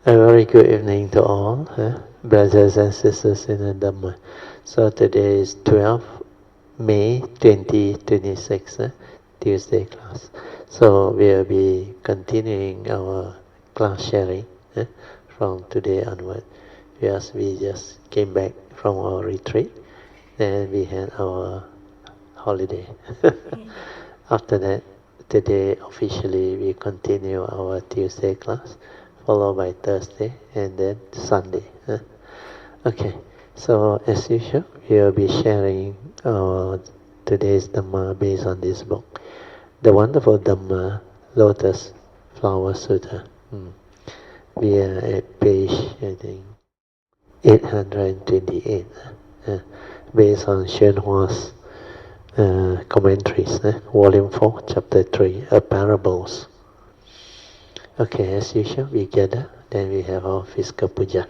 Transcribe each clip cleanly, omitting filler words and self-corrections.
A very good evening to all, brothers and sisters in the Dhamma. So today is 12 May 2026, Tuesday class. So we'll be continuing our class sharing from today onward. Because we just came back from our retreat, then we had our holiday. After that, today officially we continue our Tuesday class, followed by Thursday and then Sunday. Okay, so as usual, we will be sharing today's Dhamma based on this book, the wonderful Dhamma, Lotus Sutra. We are at page, I think, 828, based on Xuanhua's commentaries, volume 4, chapter 3, Parables. Okay, as usual, we gather, then we have our physical puja.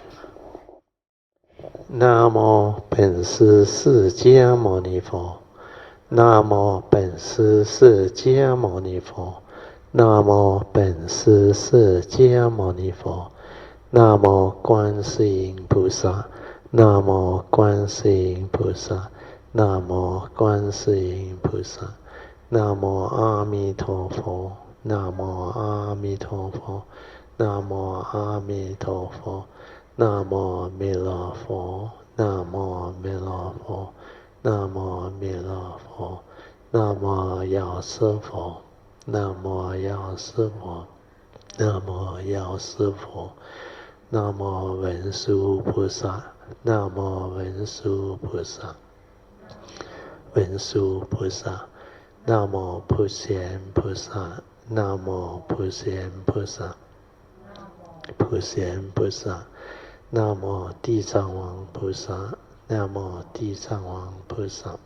Namo 本师释迦牟尼佛 Namo 本师释迦牟尼佛 Namo 本师释迦牟尼佛 Namo 观世音菩萨 Namo 观世音菩萨 Namo 观世音菩萨 Namo 阿弥陀佛 Namo 阿弥陀佛 Namo 阿弥陀佛 Namo 弥勒佛 Namo 弥勒佛 Namo 弥勒佛 Namo 药师佛 Namo 药师佛 Namo 药师佛 Namo 文殊菩萨 Namo 文殊菩萨 文殊菩萨 Namo 普贤菩萨 Namo 普贤菩萨 普贤菩萨 Namo 地藏王菩萨 Namo 地藏王菩萨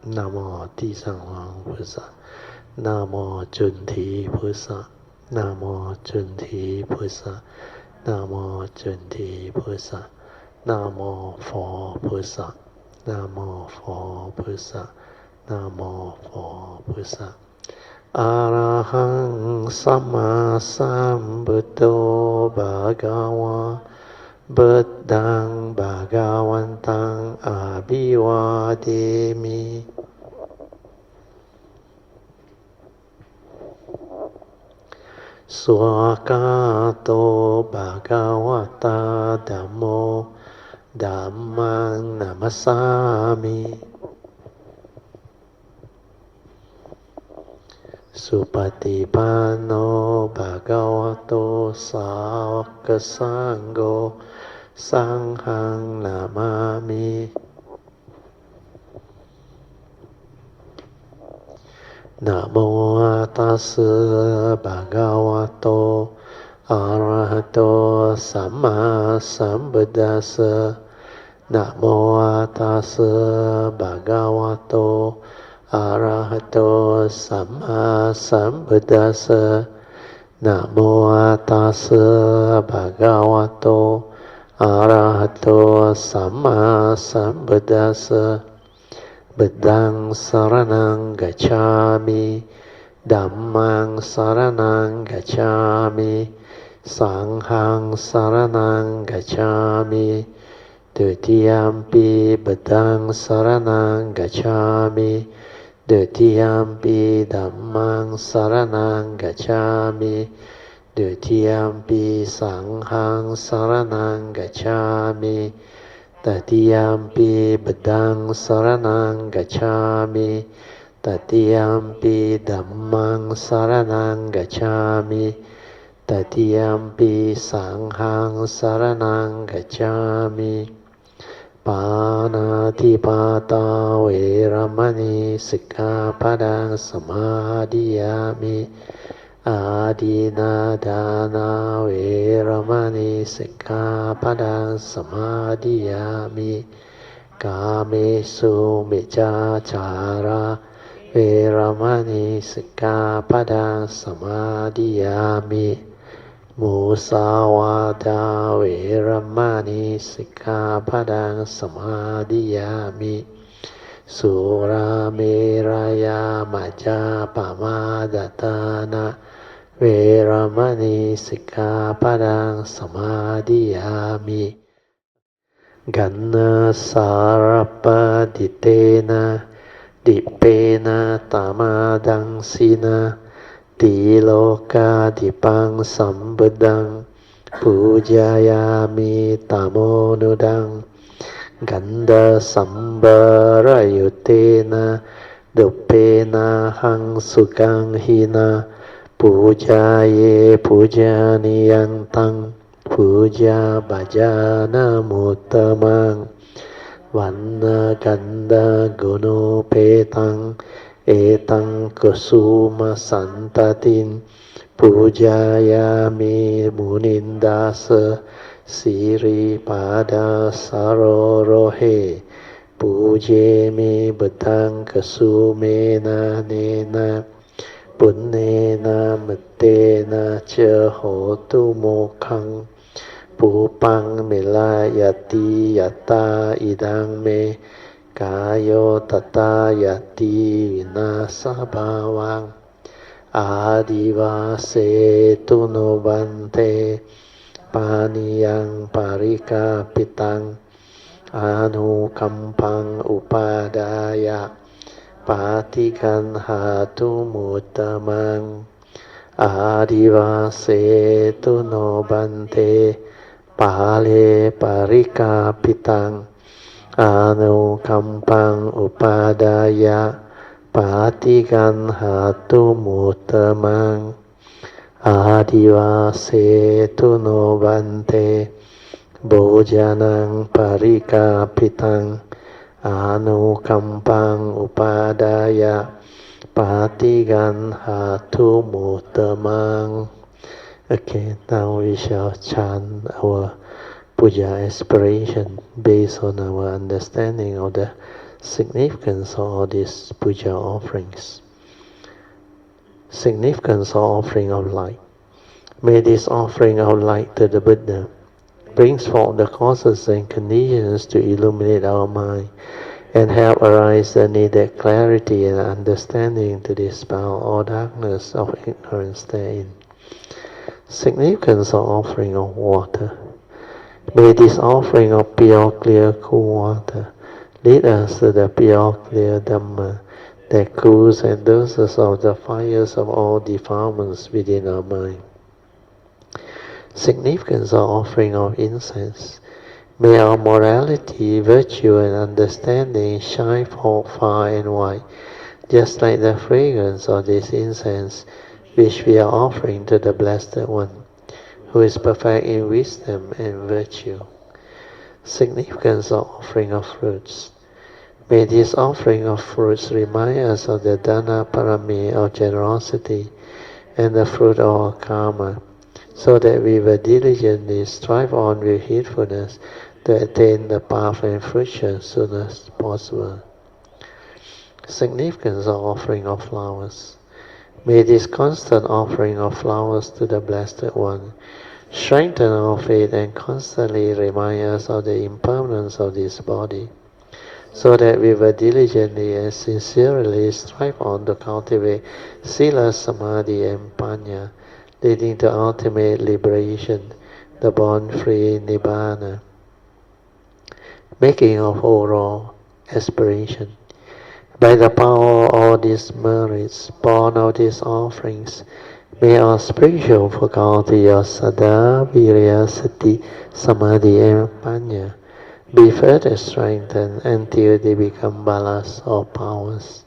Namo 地藏王菩萨 Namo 准提菩萨 Namo 准提菩萨 Namo 准提菩萨 Namo 佛菩萨 Namo 佛菩萨 Namo 佛菩萨 Arahang Sama Sambuddho Bhagava Buddhang Bhagavantang Abhivademi Swakato Bhagavata Dhammo Dhammang Namasami Supatipanno Bhagavato Sāvaka Sangho Sanghang Namami Namo Tassa Bhagavato Arahato Samma Sambuddhassa Namo Tassa Bhagavato Arahato Samma Sambuddhassa Namo Tassa Bhagavato Arahato Samma Sambuddhassa Buddhang Saranang Gacchami Dhammang Saranang Gacchami Sanghang Saranang Gacchami Dutiyampi Buddhang Saranang Gacchami Dutiyampi Dhammang Saranang Gacchami Dutiyampi Sanghang Saranang Gacchami Tatiyampi Buddhang Saranang Gacchami Tatiyampi Dhammang Saranang Gacchami Tatiyampi Sanghang Saranang Gacchami Panatipata Veramani Sikkhapadang Samadhiyami Adinadana Veramani Sikkhapadang Samadhiyami Kamesu Miccācara Veramani Sikkhapadang Samadhiyami Musawada Veramani Sikkhapadang Samadhiyami Surameraya Majjapamadatthana เวรมณีสิกขาปะทังสมาธิยามิกันนะสารปะดิเตนะดิเปนะตามาดังสีนะติโลกาดิปังสัมบุดังปูจายามิตามโมนุดังกันดาสัมบารยุเตนะดุเปนะหังสุกังหินะปูจาเยปูจานิยังตังปูจาบาจานามุตตมังวันนากันดากุโนเปตังเอตังกุสุมาสันตตินปูจายามิมุนินดาสสิริปาดาสารโรเหปูเจมิบุตังกุสุเมนะเนนะปุณเนนะมเตนะเจโหตุโมขังปูปังเมลายติยตาอิดังเมกายโยตตายติวินาสภาวังอาดิวาเสตุโนบันเตปานิยังปาริกาปิตังอานุคัมปังอุปาดายะปาติกันหาตุมุตตมังอาดิวาเสตุโนบันเตปาเลปาริกาปิตังอานุคัมปังอุปาดายะปาติกันหาตุมุตตมังอาดิวาเสตุโนบันเตโบจานังปาริกาปิตังอานุคัมปังอุปาดายะปาติกันหาตุมุตตมัง Okay, now we shall chant our Puja aspiration based on our understanding of the significance of all these Puja offerings. Significance of offering of light. May this offering of light to the Buddha brings forth the causes and conditions to illuminate our mind and help arise the needed clarity and understanding to dispel all darkness of ignorance therein. Significance of offering of water. May this offering of pure, clear, cool water lead us to the pure, clear Dhamma that cools and doses of the fires of all defilements within our mind. Significance of offering of incense. May our morality, virtue, and understanding shine forth far and wide, just like the fragrance of this incense which we are offering to the Blessed One, who is perfect in wisdom and virtue. Significance of offering of fruits. May this offering of fruits remind us of the Dana Parami of generosity and the fruit of our karma, so that we will diligently strive on with heedfulness to attain the path and fruition as soon as possible. Significance of offering of flowers. May this constant offering of flowers to the Blessed One strengthen our faith and constantly remind us of the impermanence of this body, so that we will diligently and sincerely strive on to cultivate Sila, Samadhi and Panya, leading to ultimate liberation, the born-free Nibbana. Making of overall aspiration. By the power of all these merits, born of these offerings, may our spiritual faculty of Saddha, Virya, Sati, Samadhi and Panya be further strengthened until they become balas or powers,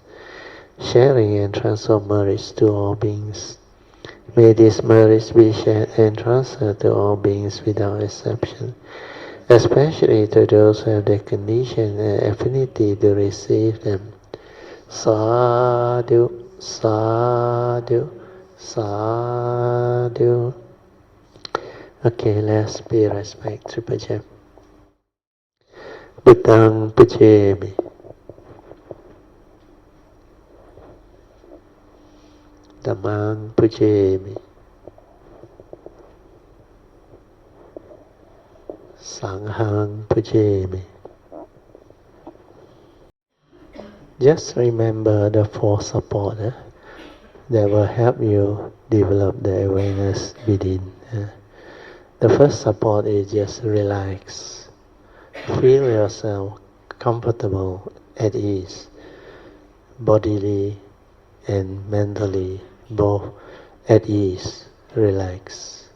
sharing and transfer merits to all beings. May these merits be shared and transferred to all beings without exception, especially to those who have the condition and affinity to receive them. Sadhu, sadhu, sadhu. Okay, let's pay respect to Puja. Buddhang Pujami. Dhammang Pujami. Sanghang Pujami. Just remember the four supporters that will help you develop the awareness within. The first support is just relax. Feel yourself comfortable, at ease, bodily and mentally, both at ease, relax,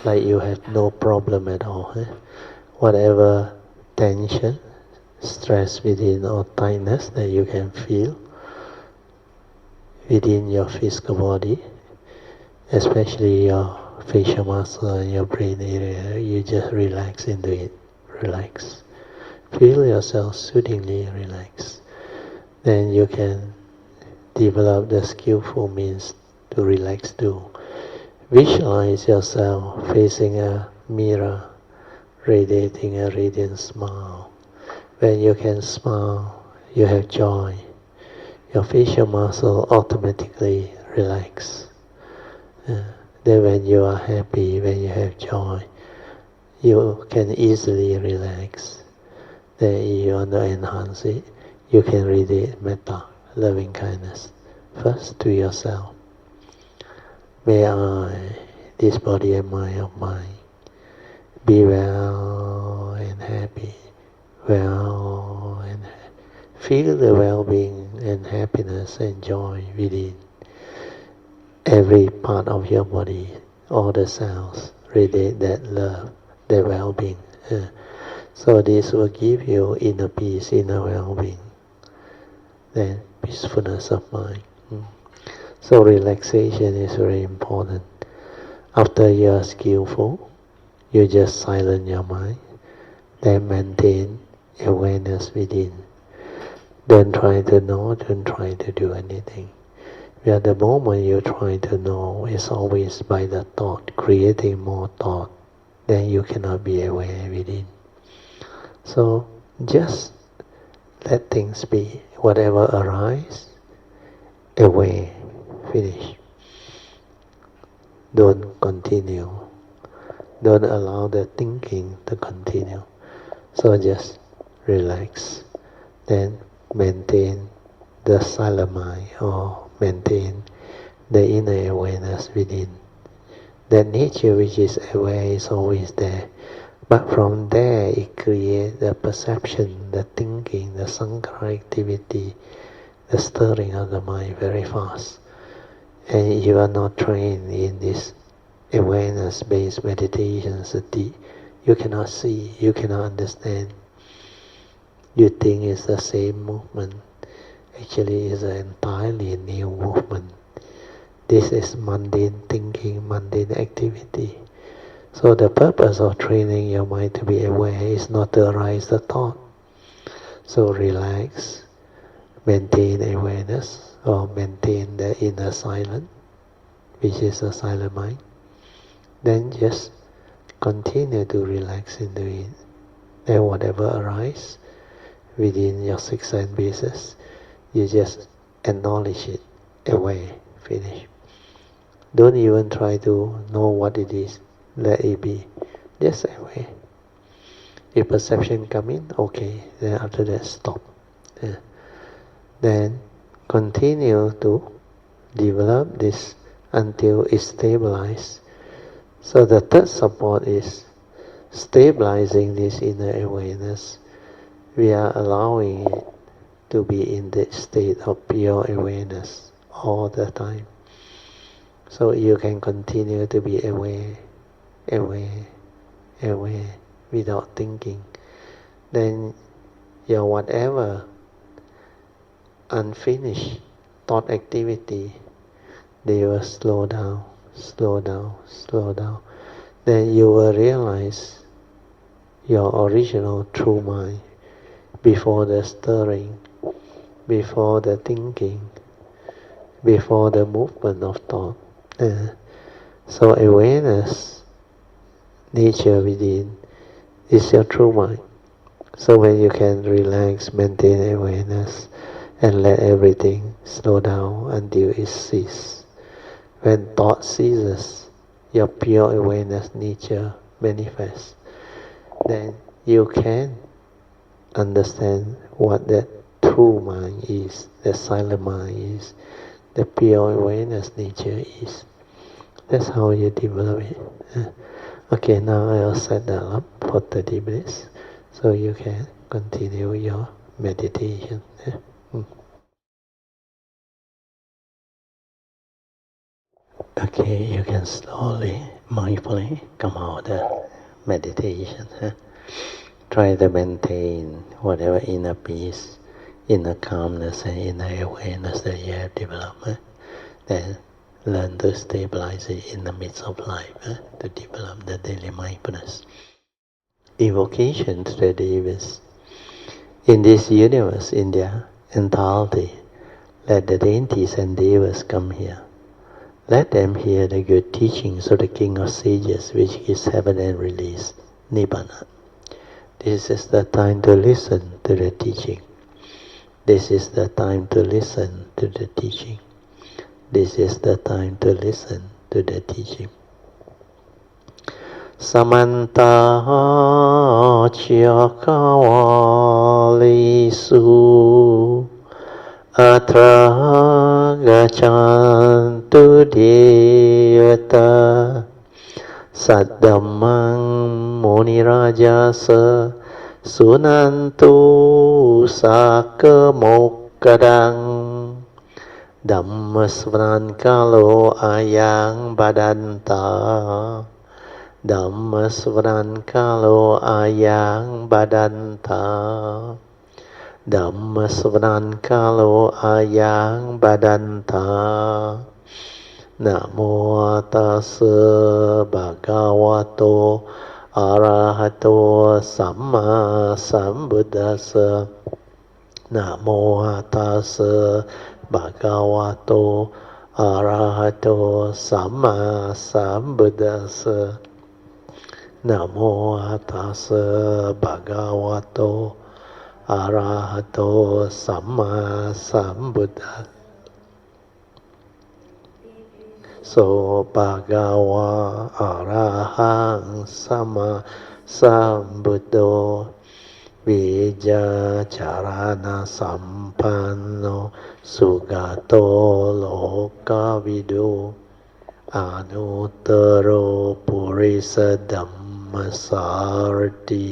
like you have no problem at all. Whatever tension, stress within or tightness that you can feel within your physical body, especially your facial muscle and your brain area, you just relax into it. Relax. Feel yourself soothingly relax. Then you can develop the skillful means to relax too. Visualize yourself facing a mirror, radiating a radiant smile. When you can smile, you have joy. Your facial muscle automatically relax. Then when you are happy, when you have joy, you can easily relax. Then if you want to enhance it, you can radiate metta, loving kindness, first to yourself. May I, this body and mind of mine, be well and happy, well and feel the well-being and happiness and joy within every part of your body, all the cells radiate that love, that well-being. So this will give you inner peace, inner well-being, then peacefulness of mind. So relaxation is very important. After you are skillful, you just silence your mind, then maintain awareness within. Don't try to know, don't try to do anything. At the moment you try to know, it's always by the thought, creating more thought, then you cannot be aware within. So just let things be. Whatever arises, aware, finish. Don't continue. Don't allow the thinking to continue. So just relax. Then maintain the silent mind, or maintain the inner awareness within. The nature which is aware is always there. But from there it creates the perception, the thinking, the sankhara activity, the stirring of the mind very fast. And if you are not trained in this awareness-based meditation, sati, you cannot see, you cannot understand. You think it's the same movement. Actually, it's an entirely new movement. This is mundane thinking, mundane activity. So the purpose of training your mind to be aware is not to arise the thought. So relax, maintain awareness, or maintain the inner silence, which is a silent mind. Then just continue to relax into it. Then whatever arises within your 6 sense bases, you just acknowledge it, aware, finish. Don't even try to know what it is. Let it be. Just aware. If perception come in, okay. Then after that, stop. Then continue to develop this until it's stabilized. So the third support is stabilizing this inner awareness. We are allowing it to be in the state of pure awareness all the time. So you can continue to be aware, aware, aware, without thinking. Then your whatever unfinished thought activity, they will slow down, slow down, slow down. Then you will realize your original true mind before the stirring, before the thinking, before the movement of thought. So awareness, nature within, is your true mind. So when you can relax, maintain awareness, and let everything slow down until it ceases. When thought ceases, your pure awareness nature manifests. Then you can understand what that true mind is, the silent mind is, the pure awareness nature is. That's how you develop it. Okay, now I'll set that up for 30 minutes, so you can continue your meditation. Okay, you can slowly, mindfully come out of the meditation. Try to maintain whatever inner peace, inner calmness, and inner awareness that you have developed. Then learn to stabilize it in the midst of life, to develop the daily mindfulness. Invocation to the Devas. In this universe, in their entirety, let the deities and Devas come here. Let them hear the good teachings of the King of Sages, which is heaven and release, Nibbana. This is the time to listen to the teaching. This is the time to listen to the teaching. This is the time to listen to the teaching. Samanta Chakawalisu Atra Gachantu Devata Saddhammang Munirajasa Sunantu Sakamokadang Dhamma Sharing Ayang Badanta Dhamma Sharing Ayang Badanta Dhamma Sharing Ayang Badanta Namo Tassa Bhagavato Arahato Samma Sambuddhassa Namo Tassa Bhagavato Arahato Samma Sambuddhassa Namo Tassa Bhagavato Arahato Samma Sambuddhassa. So Bhagava Arahang Samma Sambuddho Vijja Charana Sampanno Sugato Lokavidu Anuttaro Purisa Dhammasarati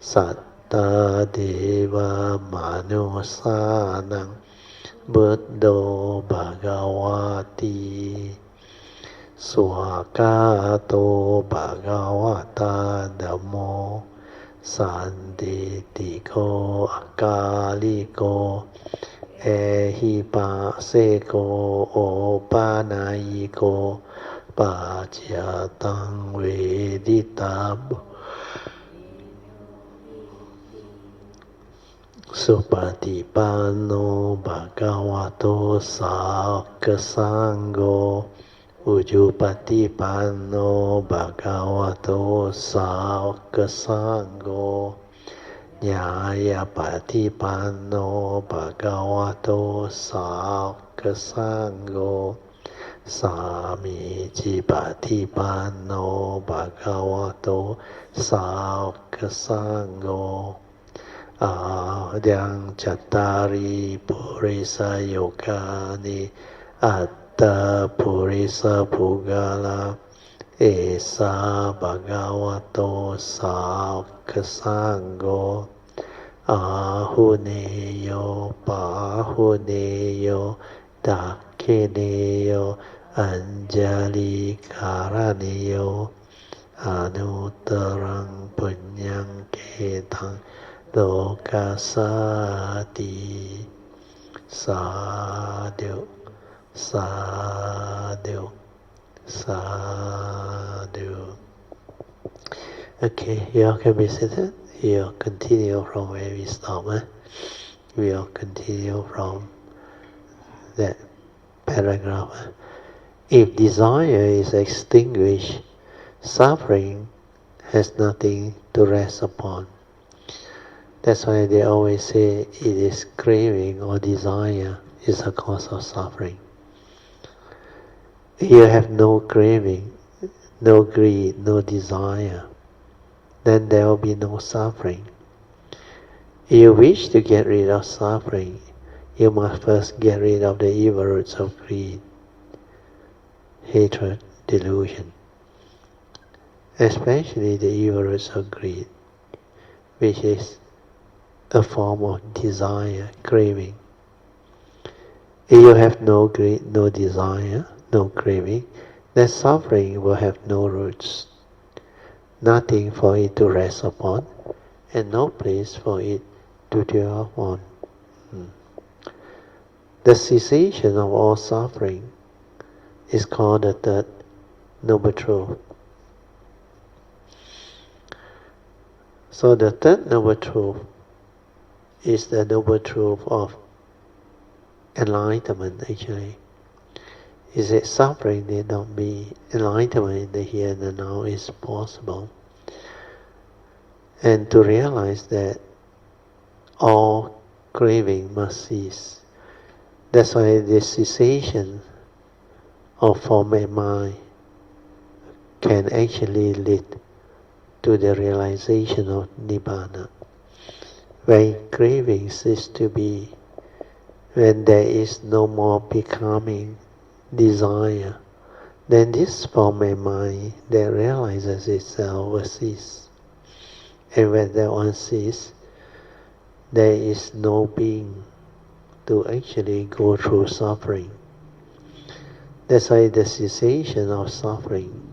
Satta Deva Manusanang Buddho Bhagavati Swakato Bhagavata Dhammo Sanditiko Akaliko Ehipaseko Opanayiko Pachyatang Veditab Supatipanno Bhagavato Sakasangho Ujupatipanno Bhagavato Sakasangho Nyayapatipanno Bhagavato Sakasangho Samicipatipanno Bhagavato Sakasangho Adyang Chattari Purisa Yogani Atta Purisa Pugala Esa Bhagavato Sakasangho Ahuneyo Pahuneyo Dakineyo Anjali Karaneyo Anuttarang Punyang Ketang Lokasati Sadhu Sadhu Sadhu. Okay, you all can be seated. We'll continue from where we stopped. We'll continue from that paragraph. If desire is extinguished, suffering has nothing to rest upon. That's why they always say it is craving or desire is a cause of suffering. If you have no craving, no greed, no desire, then there will be no suffering. If you wish to get rid of suffering, you must first get rid of the evil roots of greed, hatred, delusion, especially the evil roots of greed, which is a form of desire, craving. If you have no greed, no desire, no craving, then suffering will have no roots, nothing for it to rest upon, and no place for it to dwell upon. The cessation of all suffering is called the third noble truth. So the third noble truth is the noble truth of enlightenment, actually. Is that suffering need not be, enlightenment in the here and the now is possible. And to realize that all craving must cease. That's why the cessation of form and mind can actually lead to the realization of Nibbana. When craving ceases to be, when there is no more becoming desire, then this form and mind that realizes itself will cease. And when that one ceases, there is no being to actually go through suffering. That's why the cessation of suffering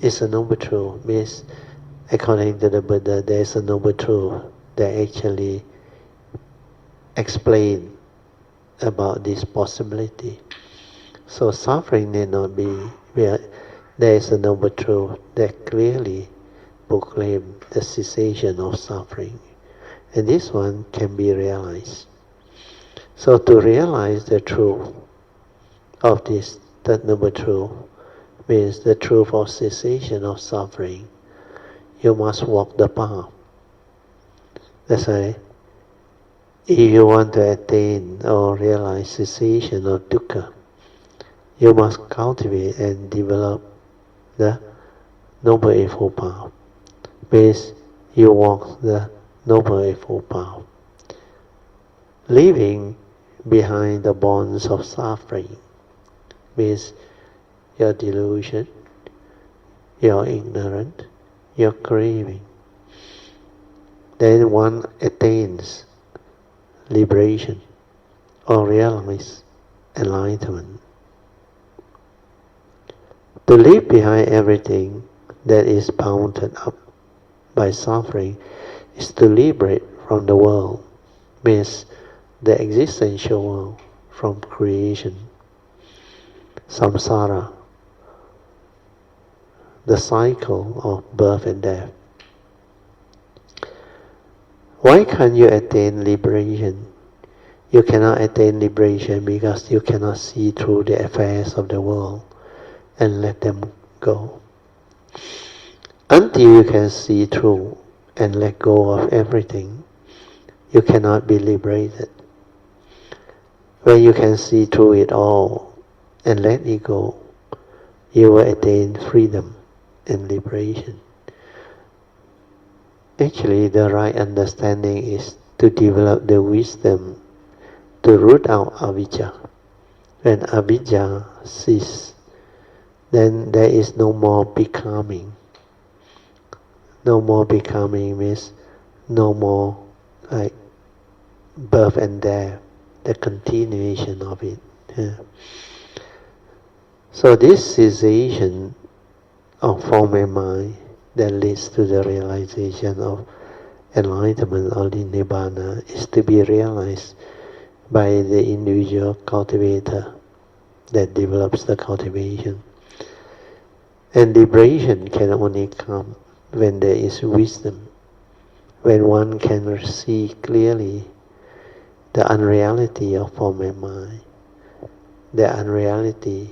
is a noble truth. Means, according to the Buddha, there is a noble truth that actually explains about this possibility. So suffering need not be, there is a noble truth that clearly proclaims the cessation of suffering. And this one can be realized. So to realize the truth of this third noble truth means the truth of cessation of suffering. You must walk the path. That's why if you want to attain or realize cessation of dukkha, you must cultivate and develop the Noble Eightfold Path. Means you walk the Noble Eightfold Path, leaving behind the bonds of suffering. Means your delusion, your ignorance, your craving. Then one attains liberation or realize enlightenment. To leave behind everything that is bounded up by suffering is to liberate from the world, means the existential world, from creation, samsara, the cycle of birth and death. Why can't you attain liberation? You cannot attain liberation because you cannot see through the affairs of the world and let them go. Until you can see through and let go of everything, you cannot be liberated. When you can see through it all and let it go, you will attain freedom and liberation. Actually, the right understanding is to develop the wisdom to root out avijja. When avijja ceases, then there is no more becoming. No more becoming means no more like birth and death, the continuation of it. Yeah. So this cessation of form and mind that leads to the realization of enlightenment or the Nibbana is to be realized by the individual cultivator that develops the cultivation. And liberation can only come when there is wisdom, when one can see clearly the unreality of form and mind, the unreality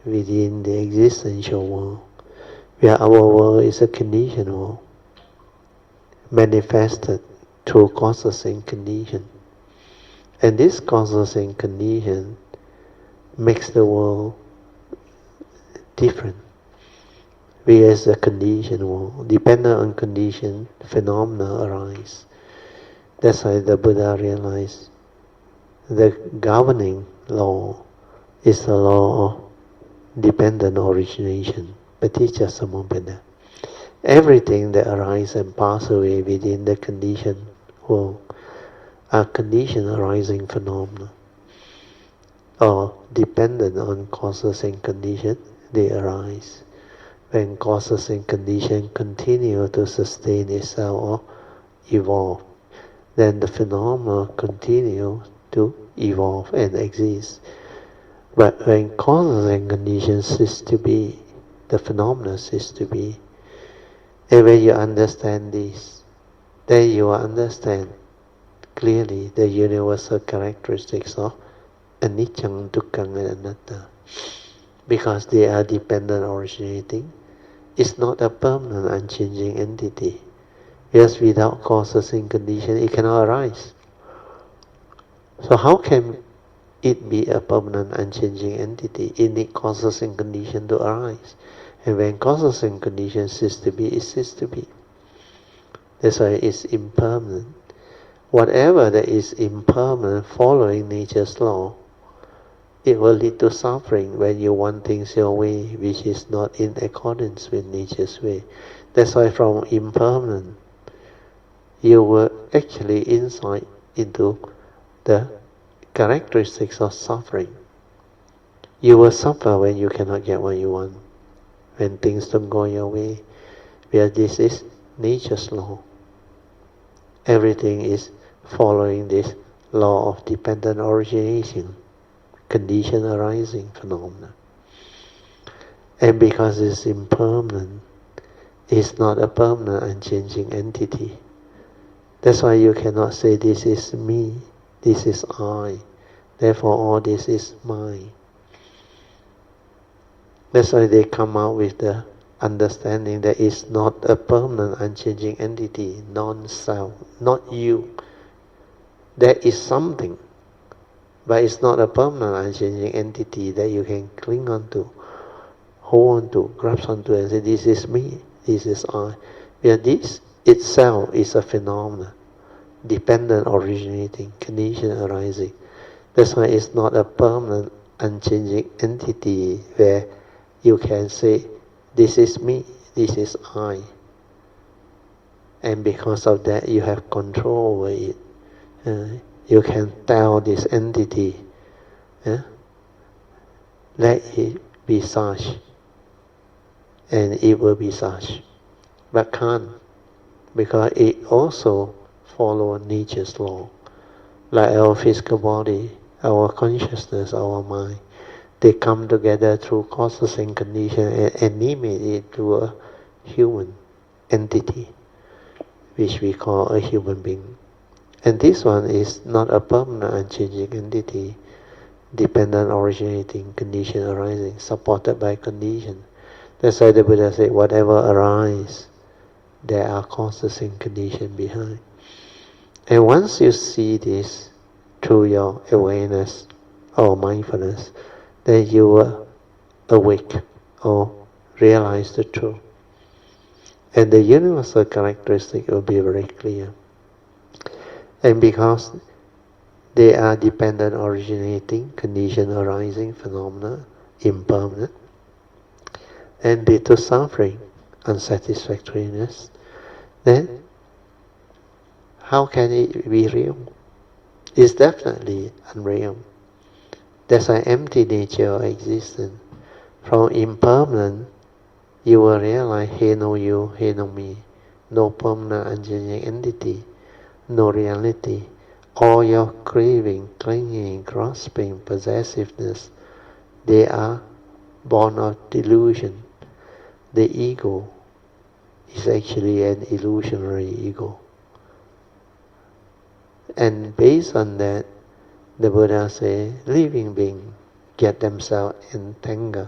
within the existential world, where our world is a conditioned world, manifested through causes and conditions. And this causes and condition makes the world different. We as a conditioned world, dependent on condition, phenomena arise. That's why the Buddha realized the governing law is the law of dependent origination, paticca samuppada. Everything that arises and passes away within the conditioned world are conditioned arising phenomena, or dependent on causes and conditions, they arise. When causes and conditions continue to sustain itself or evolve, then the phenomena continue to evolve and exist. But when causes and conditions cease to be, the phenomena cease to be. And when you understand this, then you will understand clearly the universal characteristics of anicca, dukkha and anatta. Because they are dependent originating, it's not a permanent unchanging entity. Yes, without causes and conditions, it cannot arise. So how can it be a permanent unchanging entity? It needs causes and conditions to arise. And when causes and conditions cease to be, it ceases to be. That's why it's impermanent. Whatever that is impermanent following nature's law, it will lead to suffering when you want things your way, which is not in accordance with nature's way. That's why from impermanent, you will actually insight into the characteristics of suffering. You will suffer when you cannot get what you want, when things don't go your way, where this is nature's law. Everything is following this law of dependent origination, condition arising phenomena. And because it's impermanent, it's not a permanent unchanging entity. That's why you cannot say this is me, this is I, therefore all this is mine. That's why they come out with the understanding that it's not a permanent unchanging entity, non-self, not you. There is something, but it's not a permanent unchanging entity that you can cling on to, hold on to, grasp onto and say this is me, this is I. Where this itself is a phenomenon, dependent originating, condition arising. That's why it's not a permanent unchanging entity where you can say this is me, this is I. And because of that you have control over it. You can tell this entity, let it be such, and it will be such. But can't, because it also follows nature's law. Like our physical body, our consciousness, our mind, they come together through causes and conditions and animate it to a human entity, which we call a human being. And this one is not a permanent unchanging entity, dependent originating, condition arising, supported by condition. That's why the Buddha said, whatever arises, there are causes and conditions behind. And once you see this through your awareness or mindfulness, then you will awake or realize the truth. And the universal characteristic will be very clear. And because they are dependent originating, condition arising phenomena, impermanent, and lead to suffering, unsatisfactoriness, then how can it be real? It's definitely unreal. That's an empty nature of existence. From impermanent, you will realize, hey no you, hey no me, no permanent unchanging entity, no reality. All your craving, clinging, grasping, possessiveness, they are born of delusion. The ego is actually an illusionary ego. And based on that, the Buddha says, living beings get themselves entangled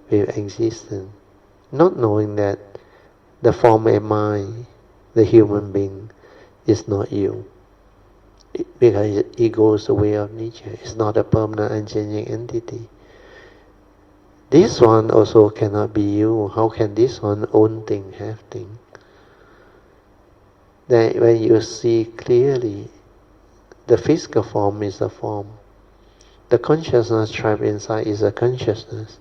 with existence, not knowing that the form and mind, the human being, is not you. Because ego is the way of nature. It's not a permanent unchanging entity. This one also cannot be you. How can this one own thing, have thing? Then when you see clearly, the physical form is a form. The consciousness trapped inside is a consciousness.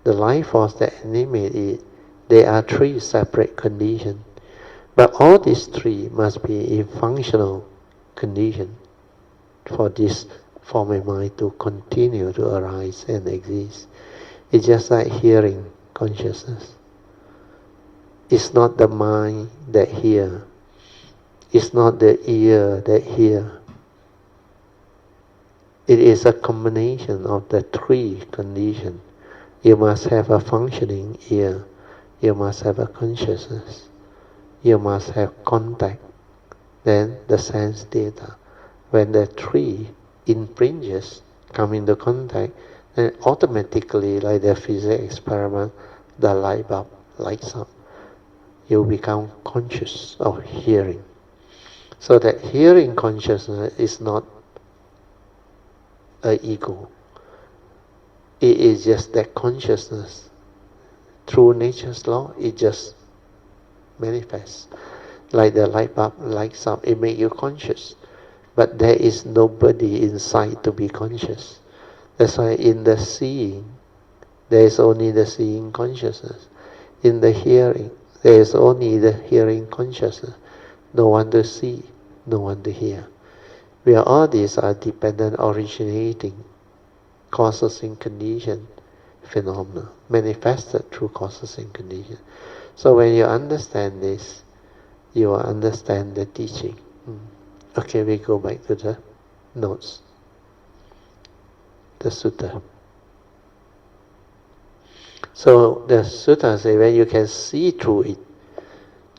the life force that animates it, there are three separate conditions. But all these three must be in functional condition for this form of mind to continue to arise and exist. It's just like hearing consciousness. It's not the mind that hears. It's not the ear that hears. It is a combination of the three conditions. You must have a functioning ear. You must have a consciousness. You must have contact. Then the sense data. When the three impringes come into contact, then automatically, like the physics experiment, the light bulb lights up. You become conscious of hearing. So that hearing consciousness is not an ego. It is just that consciousness. Through nature's law, it just manifests. Like the light bulb lights up, it makes you conscious. But there is nobody inside to be conscious. That's why in the seeing, there is only the seeing consciousness. In the hearing, there is only the hearing consciousness. No one to see, no one to hear. Where all these are dependent, originating, causes and condition phenomena, manifested through causes and condition. So when you understand this, you will understand the teaching. Okay, we go back to the notes. The sutta. So the sutta says when you can see through it,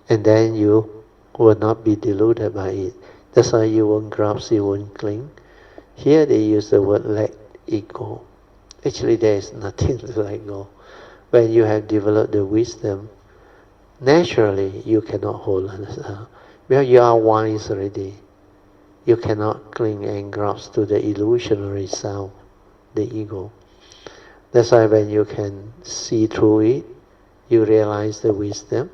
and then you will not be deluded by it. That's why you won't grasp, you won't cling. Here they use the word let it go. Actually there is nothing to let go. When you have developed the wisdom, naturally you cannot hold on. Well, you are wise already. You cannot cling and grasp to the illusionary self, the ego. That's why when you can see through it, you realize the wisdom,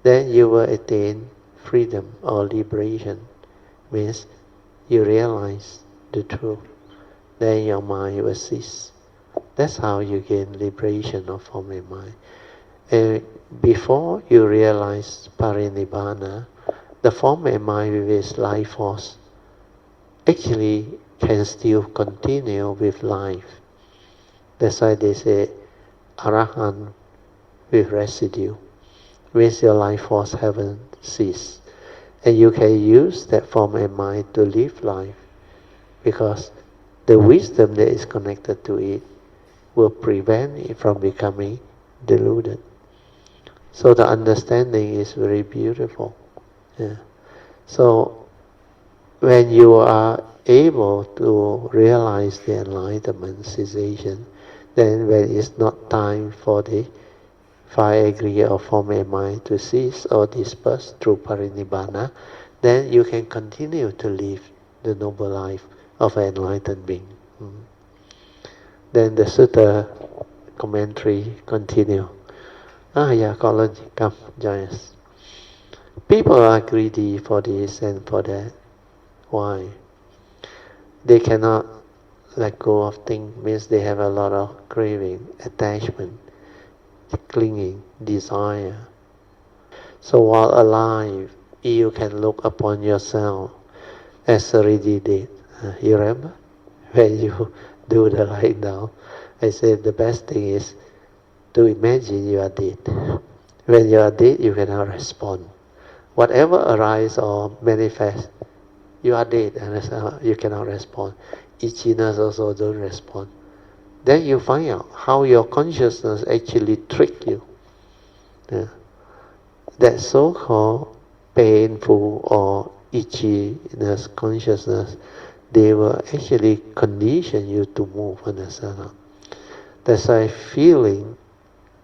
then you will attain freedom or liberation. Means you realize the truth. Then your mind will cease. That's how you gain liberation of form and mind. And before you realize parinibbana, the form and mind with its life force actually can still continue with life. That's why they say arahant with residue, means your life force haven't ceased. And you can use that form and mind to live life, because the wisdom that is connected to it will prevent it from becoming deluded. So the understanding is very beautiful. Yeah. So when you are able to realize the enlightenment, cessation, then when it's not time for the 5 aggregate of form and mind to cease or disperse through parinibbana, then you can continue to live the noble life of an enlightened being. Then the sutta commentary continue. Colin, come join us. People are greedy for this and for that. Why? They cannot let go of things, means they have a lot of craving, attachment, clinging, desire. So while alive, you can look upon yourself as already dead. You remember? When you do the lying down, I said the best thing is to imagine you are dead. When you are dead, you cannot respond. Whatever arises or manifests, you are dead and you cannot respond. Itchiness also don't respond. Then you find out how your consciousness actually tricked you. Yeah. That so-called painful or itchiness consciousness, they will actually condition you to move on the sana. That's why feeling,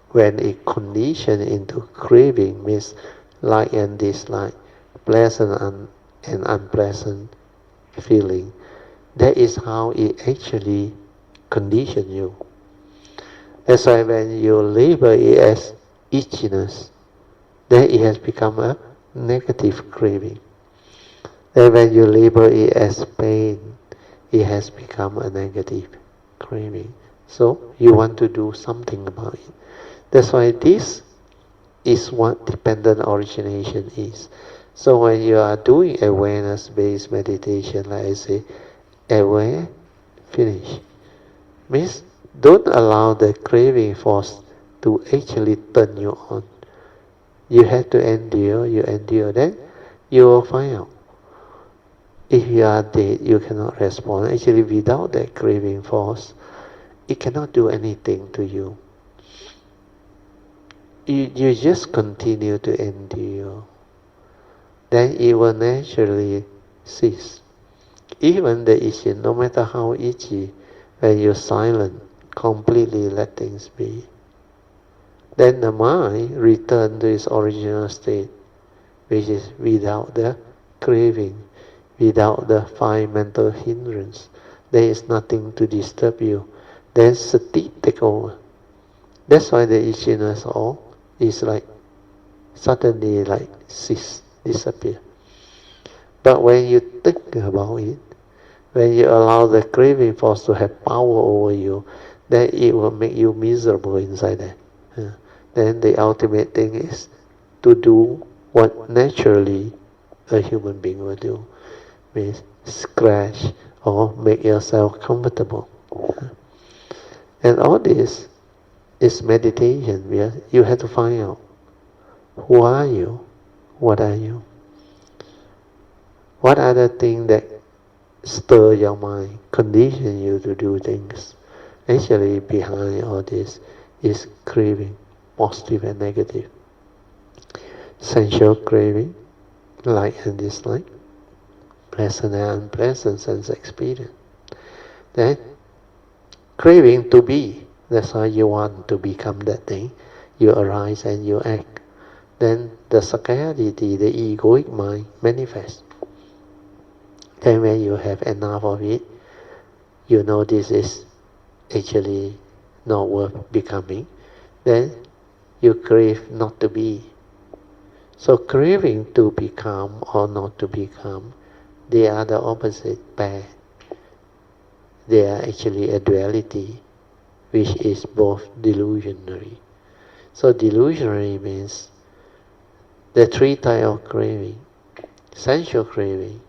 when it conditions into craving, means like and dislike, pleasant and unpleasant feeling. That is how it actually conditions you. That's why when you label it as itchiness, then it has become a negative craving. And when you label it as pain, it has become a negative craving. So you want to do something about it. That's why this is what dependent origination is. So when you are doing awareness-based meditation, like I say, aware, finish. Means don't allow the craving force to actually turn you on. You have to endure, you endure, then you will find out. If you are dead, you cannot respond. Actually, without that craving force, it cannot do anything to you. You just continue to endure. Then it will naturally cease. Even the itchy, no matter how itchy, when you're silent, completely let things be, then the mind returns to its original state, which is without the craving, without the five mental hindrance. There is nothing to disturb you. Then sati take over. That's why the itchiness all is like suddenly like cease, disappear. But when you think about it, when you allow the craving force to have power over you, then it will make you miserable inside there. Then the ultimate thing is to do what naturally a human being will do. Means scratch or make yourself comfortable. And all this is meditation. You have to find out, who are you? What are you? What are the things that stir your mind, condition you to do things? Actually, behind all this is craving, positive and negative. Sensual craving, like and dislike, pleasant and unpleasant sense experience. Then, craving to be, that's why you want to become that thing. You arise and you act. Then the scarcity, the egoic mind manifests. Then when you have enough of it, you know this is actually not worth becoming. Then you crave not to be. So craving to become or not to become, they are the opposite pair. They are actually a duality, which is both delusionary. So delusionary means the three types of craving. Sensual craving,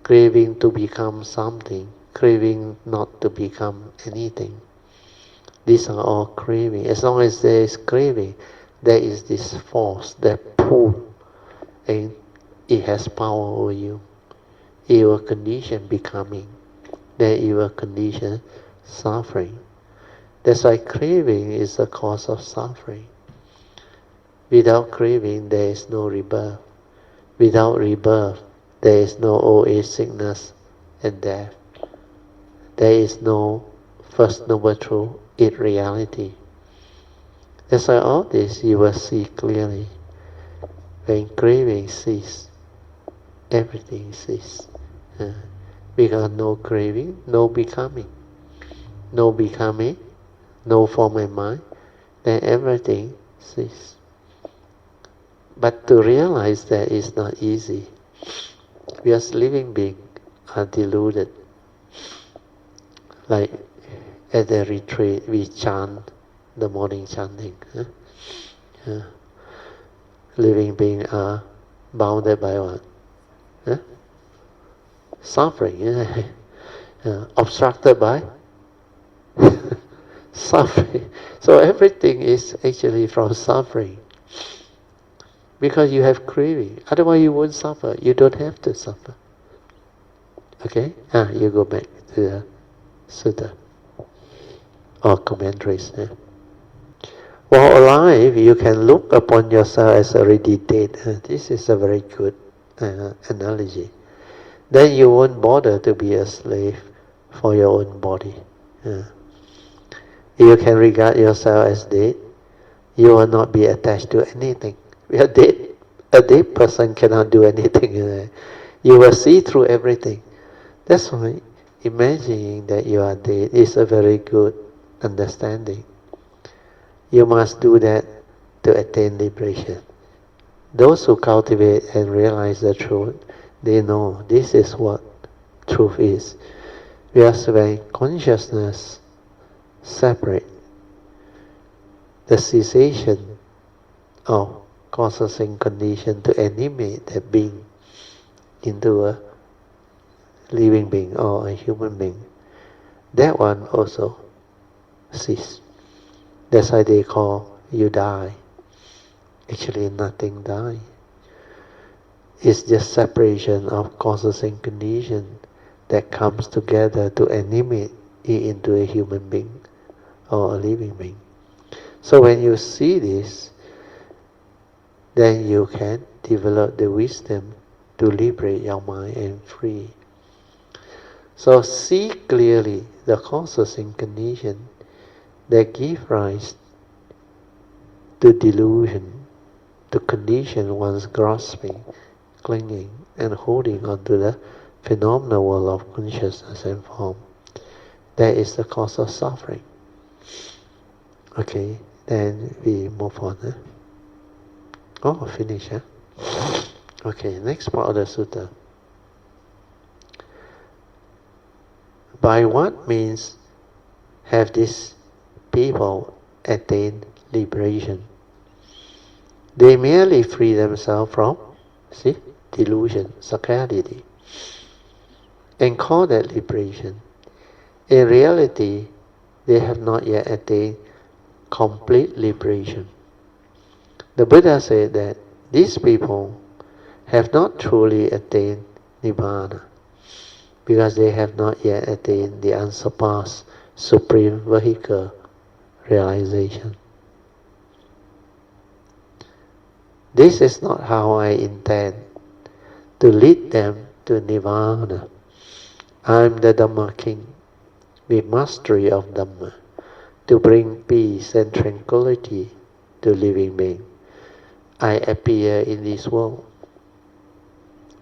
craving to become something, craving not to become anything. These are all craving. As long as there is craving, there is this force, that pull, and it has power over you. It will condition becoming. Then it will condition suffering. That's why craving is the cause of suffering. Without craving, there is no rebirth. Without rebirth, there is no old age, sickness, and death. There is no First Noble Truth, its reality. That's why all this you will see clearly. When craving ceases, everything ceases. Because no craving, no becoming. No becoming, no form and mind, then everything ceases. But to realize that is not easy. We as living beings are deluded. Like at the retreat, we chant the morning chanting. Living beings are bounded by what? Suffering. Obstructed by suffering. So everything is actually from suffering. Because you have craving. Otherwise you won't suffer. You don't have to suffer. Okay? You go back to the sutta or commentaries. While alive, you can look upon yourself as already dead. This is a very good analogy. Then you won't bother to be a slave for your own body. You can regard yourself as dead. You will not be attached to anything. We are dead. A dead person cannot do anything. You will see through everything. That's why imagining that you are dead is a very good understanding. You must do that to attain liberation. Those who cultivate and realize the truth, they know this is what truth is. Whereas when consciousness separate the cessation of causes and conditions to animate that being into a living being or a human being, that one also cease. That's why they call you die. Actually nothing die. It's just separation of causes and conditions that comes together to animate it into a human being or a living being. So when you see this, then you can develop the wisdom to liberate your mind and free. So see clearly the causes and conditions that give rise to delusion, to condition one's grasping, clinging and holding on to the phenomenal world of consciousness and form. That is the cause of suffering. Okay, then we move on. Oh, finish, huh? Okay, next part of the sutta. By what means have these people attained liberation? They merely free themselves from, delusion, sacrality, and call that liberation. In reality, they have not yet attained complete liberation. The Buddha said that these people have not truly attained Nibbana because they have not yet attained the unsurpassed supreme vehicle realization. This is not how I intend to lead them to Nirvana. I am the Dhamma King with mastery of Dhamma to bring peace and tranquility to living beings. I appear in this world.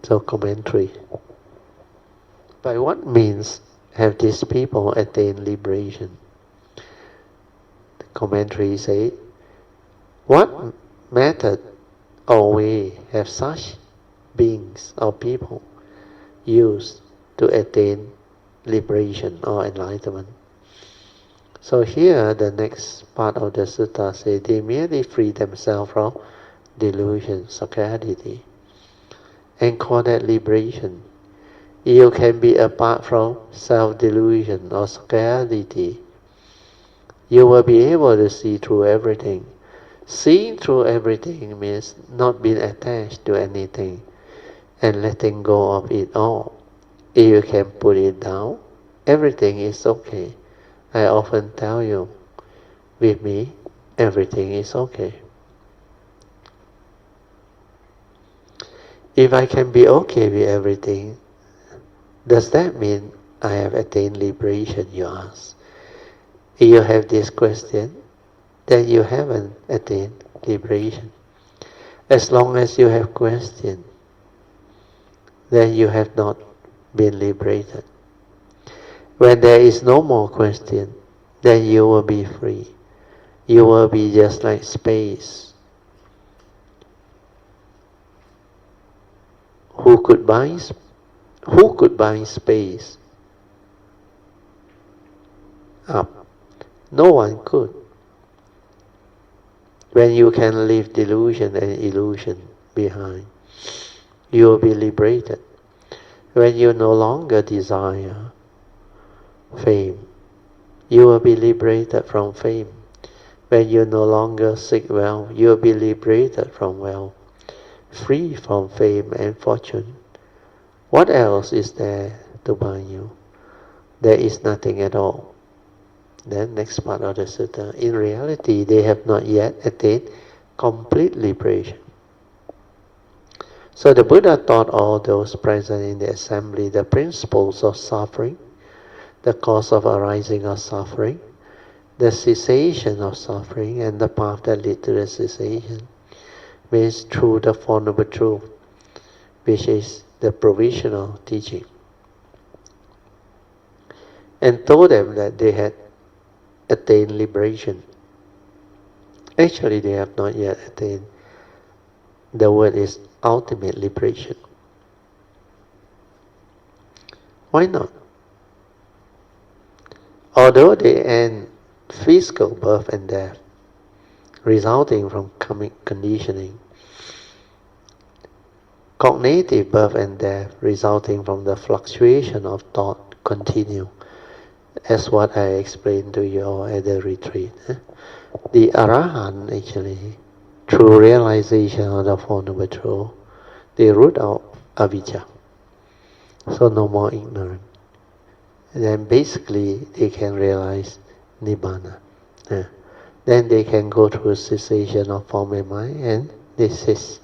So commentary. By what means have these people attained liberation? The commentary says, what method or way have such beings or people used to attain liberation or enlightenment? So here the next part of the sutta says they merely free themselves from delusion, sacrality, and call that liberation. You can be apart from self-delusion or sacrality. You will be able to see through everything. Seeing through everything means not being attached to anything and letting go of it all. If you can put it down, everything is okay. I often tell you, with me, everything is okay. If I can be okay with everything, does that mean I have attained liberation, you ask? If you have this question, then you haven't attained liberation. As long as you have question, then you have not been liberated. When there is no more question, then you will be free. You will be just like space. Who could buy space up? No one could. When you can leave delusion and illusion behind, you will be liberated. When you no longer desire fame, you will be liberated from fame. When you no longer seek wealth, you will be liberated from wealth, free from fame and fortune. What else is there to bind you? There is nothing at all. Then next part of the sutta. In reality, they have not yet attained complete liberation. So the Buddha taught all those present in the assembly the principles of suffering, the cause of arising of suffering, the cessation of suffering, and the path that leads to the cessation, means through the Four Noble Truths, which is the provisional teaching, and told them that they had attained liberation. Actually, they have not yet attained. The word is ultimate liberation. Why not? Although they end physical birth and death resulting from karmic conditioning. Cognitive birth and death resulting from the fluctuation of thought continue, as what I explained to you all at the retreat. The Arahant actually, through realization of the Four Noble Truths, they root out avijja. So no more ignorance. Then basically they can realize nibbana. Then they can go through cessation of form and mind and they cease.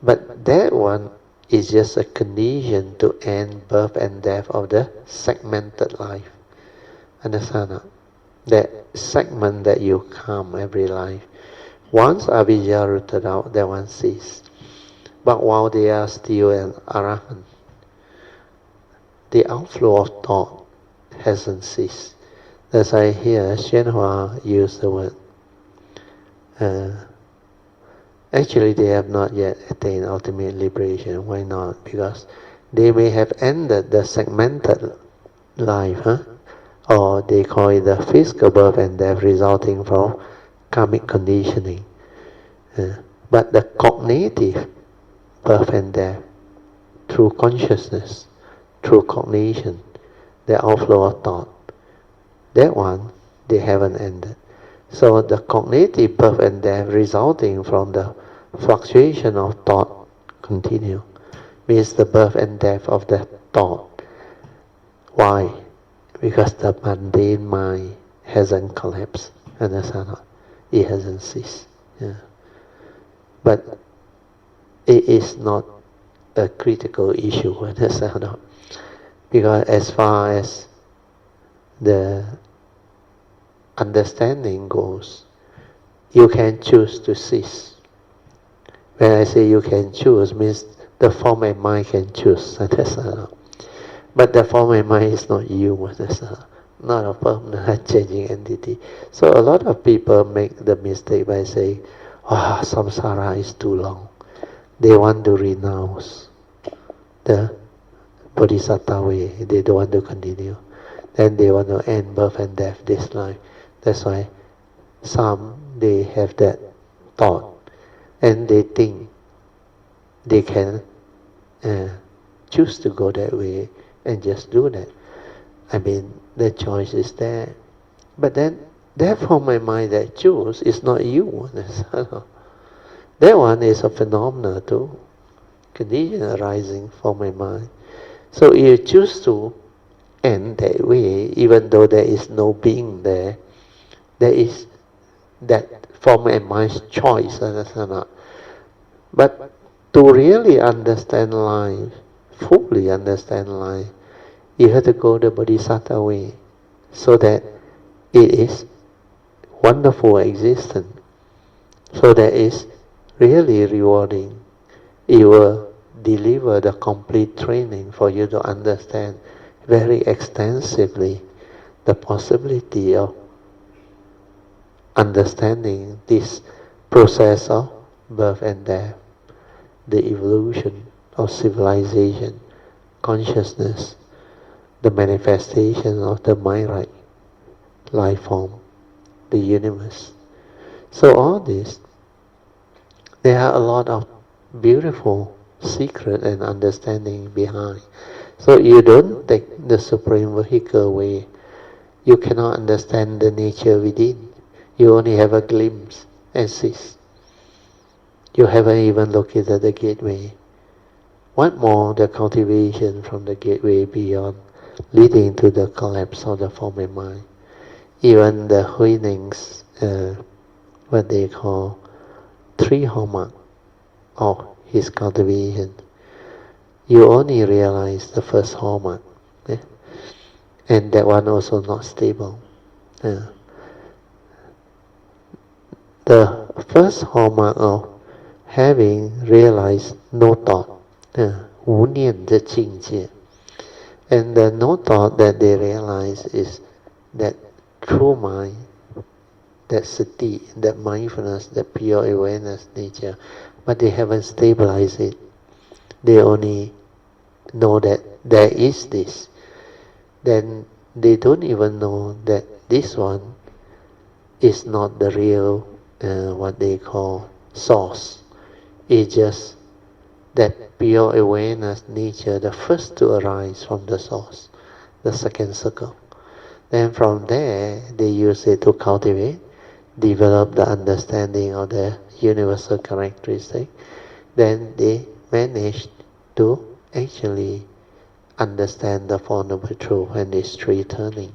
But that one is just a condition to end birth and death of the segmented life. Understand? That segment that you come every life. Once avijja rooted out, that one ceases. But while they are still an arahant, the outflow of thought hasn't ceased. As I hear宣化use the word, actually they have not yet attained ultimate liberation. Why not? Because they may have ended the segmented life, or they call it the physical birth and death resulting from karmic conditioning. But the cognitive birth and death, through consciousness, through cognition, the outflow of thought, that one they haven't ended. So the cognitive birth and death resulting from the fluctuation of thought continue, means the birth and death of the thought. Why? Because the mundane mind hasn't collapsed. Understand? It hasn't ceased. But it is not a critical issue. Understand? Because as far as the understanding goes, you can choose to cease. When I say you can choose, means the form and mind can choose. But the form and mind is not you. Not a permanent changing entity. So a lot of people make the mistake by saying, samsara is too long. They want to renounce the bodhisattva way. They don't want to continue. Then they want to end birth and death this life. That's why some, they have that thought. And they think they can choose to go that way and just do that. I mean, the choice is there. But then, that form of mind that choose is not you. That one is a phenomena too. Condition arising from my mind. So you choose to end that way, even though there is no being there, there is that form and mind's choice. But to really understand life, fully understand life, you have to go the bodhisattva way, so that it is wonderful existence, so that it's really rewarding. It will deliver the complete training for you to understand very extensively the possibility of understanding this process of birth and death, the evolution of civilization, consciousness, the manifestation of the mind-right life form, the universe. So all this, there are a lot of beautiful secret and understanding behind. So you don't take the supreme vehicle way. You cannot understand the nature within. You only have a glimpse and cease. You haven't even located at the gateway. What more the cultivation from the gateway beyond, leading to the collapse of the form and mind. Even the Huining's, what they call 3 hallmark of his cultivation, you only realize the first hallmark, and that one also not stable. The first hallmark of having realized no thought, 无念的境界, and the no thought that they realize is that true mind, that sati, that mindfulness, that pure awareness nature, but they haven't stabilized it. They only know that there is this. Then they don't even know that this one is not the real, what they call source. It's just that pure awareness nature, the first to arise from the source, the second circle. Then from there, they use it to cultivate, develop the understanding of the universal characteristic. Then they manage to actually understand the Four Noble Truths and its three turning.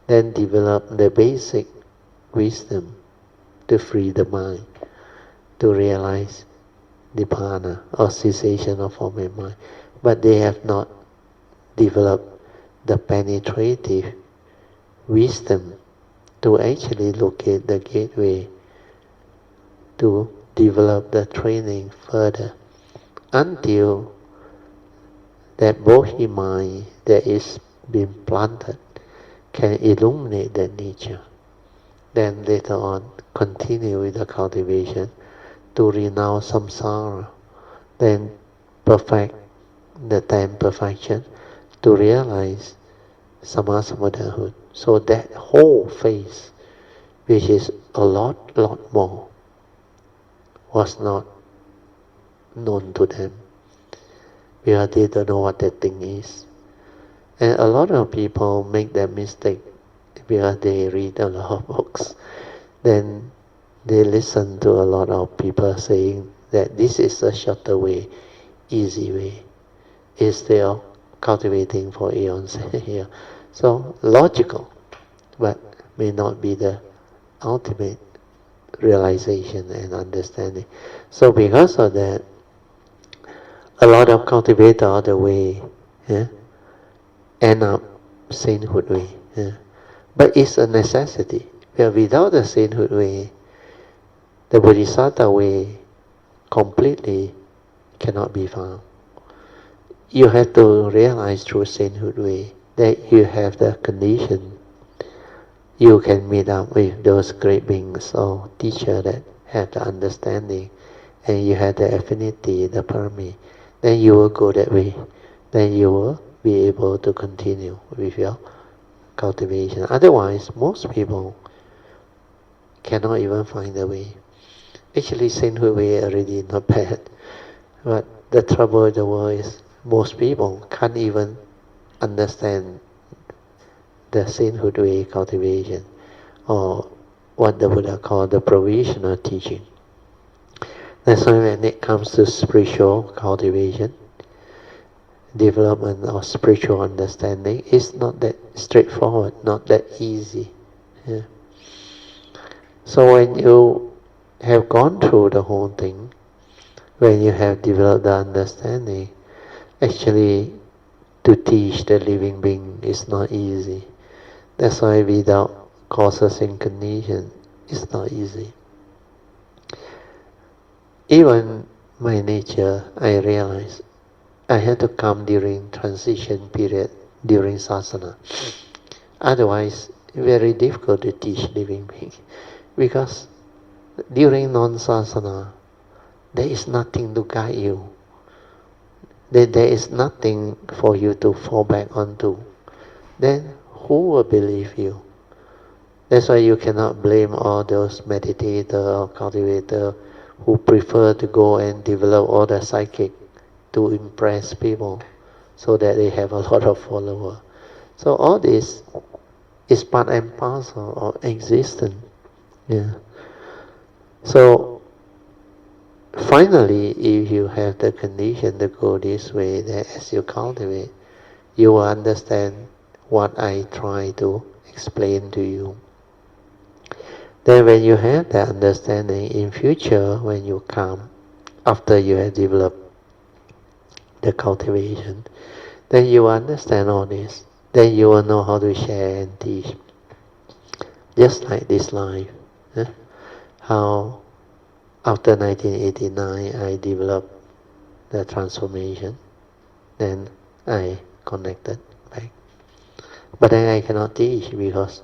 Then develop the basic wisdom to free the mind, to realize Nibbana or cessation of form and mind. But they have not developed the penetrative wisdom to actually locate the gateway, to develop the training further until that bodhi mind that is being planted can illuminate that nature. Then later on continue with the cultivation to renounce samsara, then perfect the 10 perfection to realize Sammasambuddhahood. So that whole phase, which is a lot more, was not known to them, because they don't know what that thing is. And a lot of people make that mistake because they read a lot of books. Then they listen to a lot of people saying that this is a shorter way, easy way, instead of cultivating for eons here. So logical, but may not be the ultimate realization and understanding. So because of that, a lot of cultivators of the way end up sainthood way. But it's a necessity. Because without the sainthood way, the Bodhisattva way completely cannot be found. You have to realize through sainthood way that you have the condition. You can meet up with those great beings or teachers that have the understanding, and you have the affinity, the parami. Then you will go that way. Then you will be able to continue with your cultivation. Otherwise, most people cannot even find the way. Actually, sainthood way already not bad, but the trouble in the world is most people can't even understand the sainthood way cultivation, or what the Buddha called the provisional teaching. That's why when it comes to spiritual cultivation, development of spiritual understanding, it's not that straightforward, not that easy. So when you have gone through the whole thing, when you have developed the understanding, actually to teach the living being is not easy. That's why without causes and conditions, it's not easy. Even my nature, I realize I had to come during transition period, during sasana. Otherwise, very difficult to teach living being. Because during non-sasana, there is nothing to guide you. There is nothing for you to fall back onto. Then who will believe you? That's why you cannot blame all those meditators or cultivators who prefer to go and develop all the psychic to impress people so that they have a lot of followers. So all this is part and parcel of existence. So finally, if you have the condition to go this way, that as you cultivate, you will understand what I try to explain to you. Then when you have that understanding, in future, when you come, after you have developed the cultivation, then you will understand all this. Then you will know how to share and teach. Just like this life. How after 1989 I developed the transformation, then I connected back. But then I cannot teach because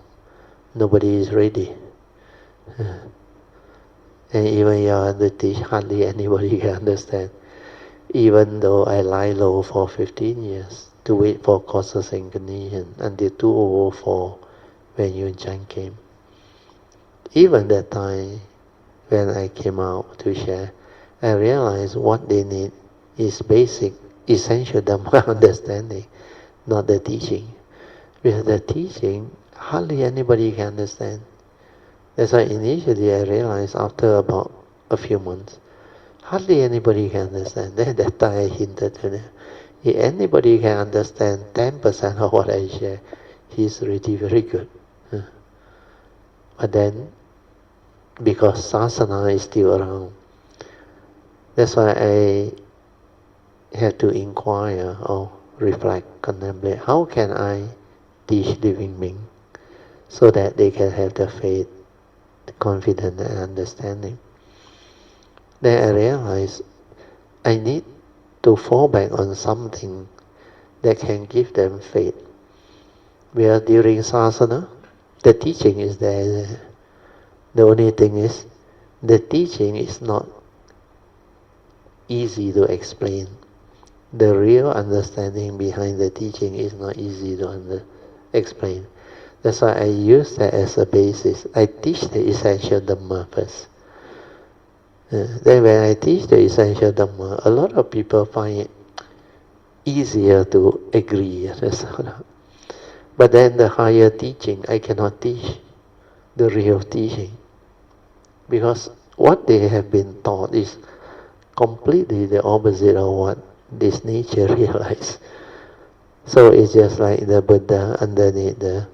nobody is ready. And even you have to teach, hardly anybody can understand. Even though I lie low for 15 years to wait for causes and conditions until 2004 when Yun Chan came. even that time when I came out to share, I realized what they need is basic, essential Dhamma understanding, not the teaching. Because the teaching, hardly anybody can understand. That's why initially I realized after about a few months, hardly anybody can understand. Then that time I hinted to them, if anybody can understand 10% of what I share, he's really very good. But then, because sasana is still around, that's why I had to inquire or reflect, contemplate, how can I teach living beings so that they can have the faith, the confidence and understanding. Then I realized I need to fall back on something that can give them faith. Where during sasana, the teaching is there. The only thing is, the teaching is not easy to explain. The real understanding behind the teaching is not easy to explain. That's why I use that as a basis. I teach the essential Dhamma first. Then when I teach the essential Dhamma, a lot of people find it easier to agree. But then the higher teaching, I cannot teach the real teaching. Because what they have been taught is completely the opposite of what this nature realized. So it's just like the Buddha underneath the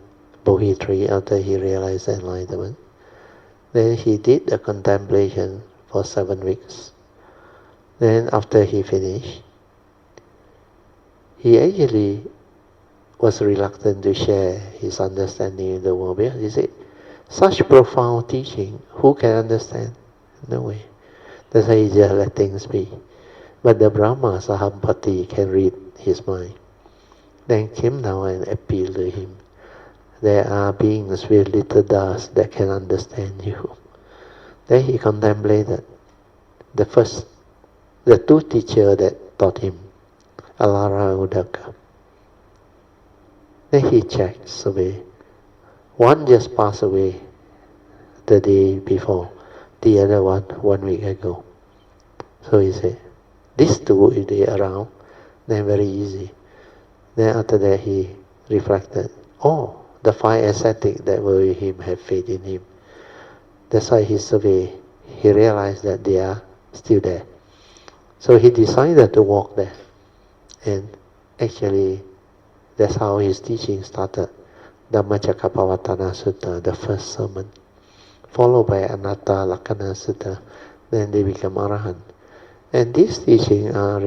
Bodhi tree after he realized enlightenment. Then he did the contemplation for 7 weeks. Then after he finished, he actually was reluctant to share his understanding in the world because he said, such profound teaching, who can understand? No way. That's why he just let things be. But the Brahma Sahampati can read his mind. Then came down and appealed to him. There are beings with little dust that can understand you. Then he contemplated the 2 teachers that taught him, Alara and Uddaka. Then he checked away. One just passed away the day before, the other one week ago. So he said, these 2, if they are around, then very easy. Then after that he reflected, the 5 ascetics that were with him have faith in him. That's why he surveyed. He realized that they are still there. So he decided to walk there. And actually, that's how his teaching started. Dhammacakkappavattana Sutta, the first sermon, followed by Anatta Lakkhana Sutta. Then they become Arahant. And these teachings are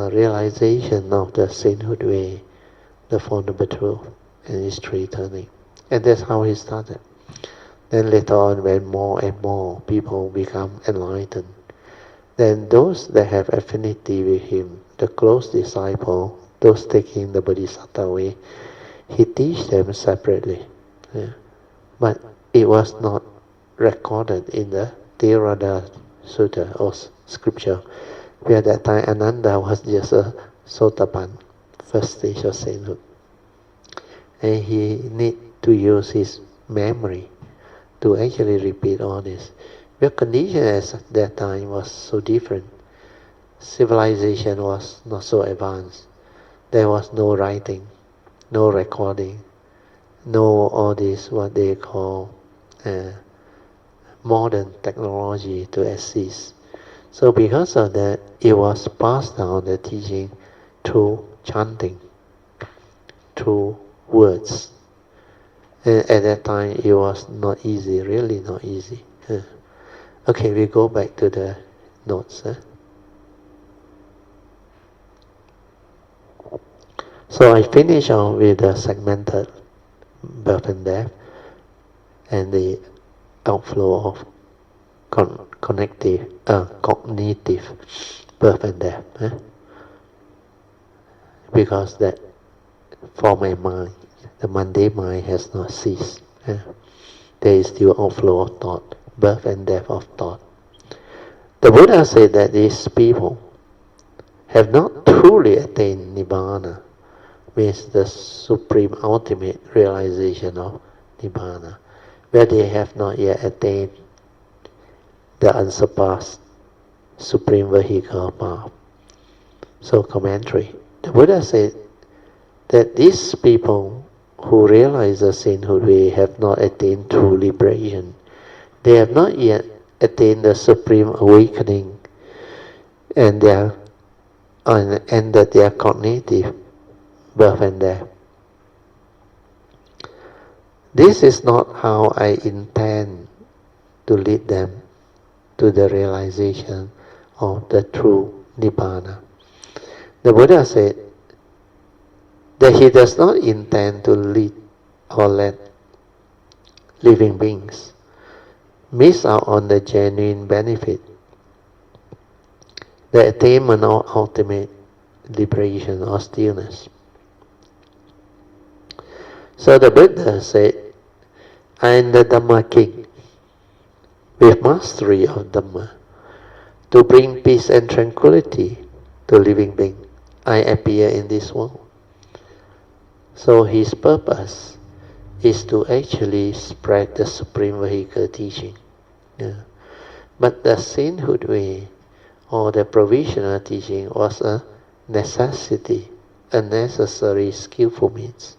realization of the sainthood way, the Four Noble Truths, and its 3 turning. And that's how he started. Then later on, when more and more people become enlightened, then those that have affinity with him, the close disciple, those taking the Bodhisattva way, he teach them separately. But it was not recorded in the Theravada Sutta or scripture, where at that time Ananda was just a Sotapan, first stage of sainthood. And he need to use his memory to actually repeat all this. The condition at that time was so different. Civilization was not so advanced. There was no writing, no recording, no all this what they call modern technology to assist. So because of that, it was passed down the teaching through chanting, through words. And at that time, it was not easy, really not easy. Okay, we go back to the notes. So I finish on with the segmented birth and death and the outflow of cognitive birth and death. Because that, for my mind, the mundane mind has not ceased. There is still outflow of thought, birth and death of thought. The Buddha said that these people have not truly attained Nibbana, means the supreme ultimate realization of Nibbana. where they have not yet attained the unsurpassed supreme vehicle path. So commentary. The Buddha said that these people who realize the sainthood way have not attained true liberation. They have not yet attained the supreme awakening, and that their cognitive birth and death. This is not how I intend to lead them to the realization of the true Nibbana. The Buddha said that he does not intend to lead or let living beings miss out on the genuine benefit, the attainment of ultimate liberation or stillness. So the Buddha said, I am the Dhamma King, with mastery of Dhamma, to bring peace and tranquility to living beings. I appear in this world. So his purpose is to actually spread the supreme vehicle teaching. Yeah. But the sainthood way or the provisional teaching was a necessity, a necessary skillful means.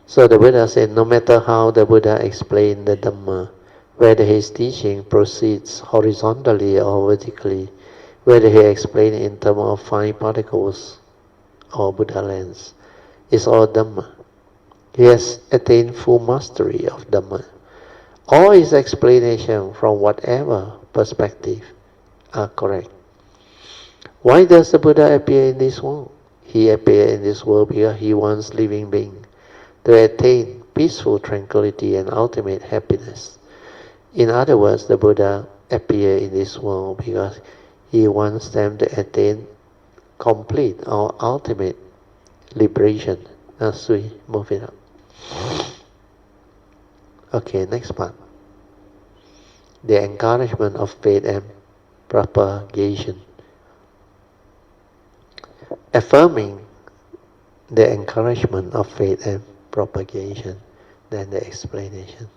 So the Buddha said, no matter how the Buddha explained the Dhamma, whether his teaching proceeds horizontally or vertically, whether he explained in terms of fine particles or Buddha lens, it's all Dhamma. He has attained full mastery of Dhamma. All his explanations from whatever perspective are correct. Why does the Buddha appear in this world? He appeared in this world because he wants living beings to attain peaceful tranquility and ultimate happiness. In other words, the Buddha appeared in this world because he wants them to attain complete or ultimate liberation. As we move it up. Okay, next part. The encouragement of faith and propagation. Affirming the encouragement of faith and propagation, then the explanation.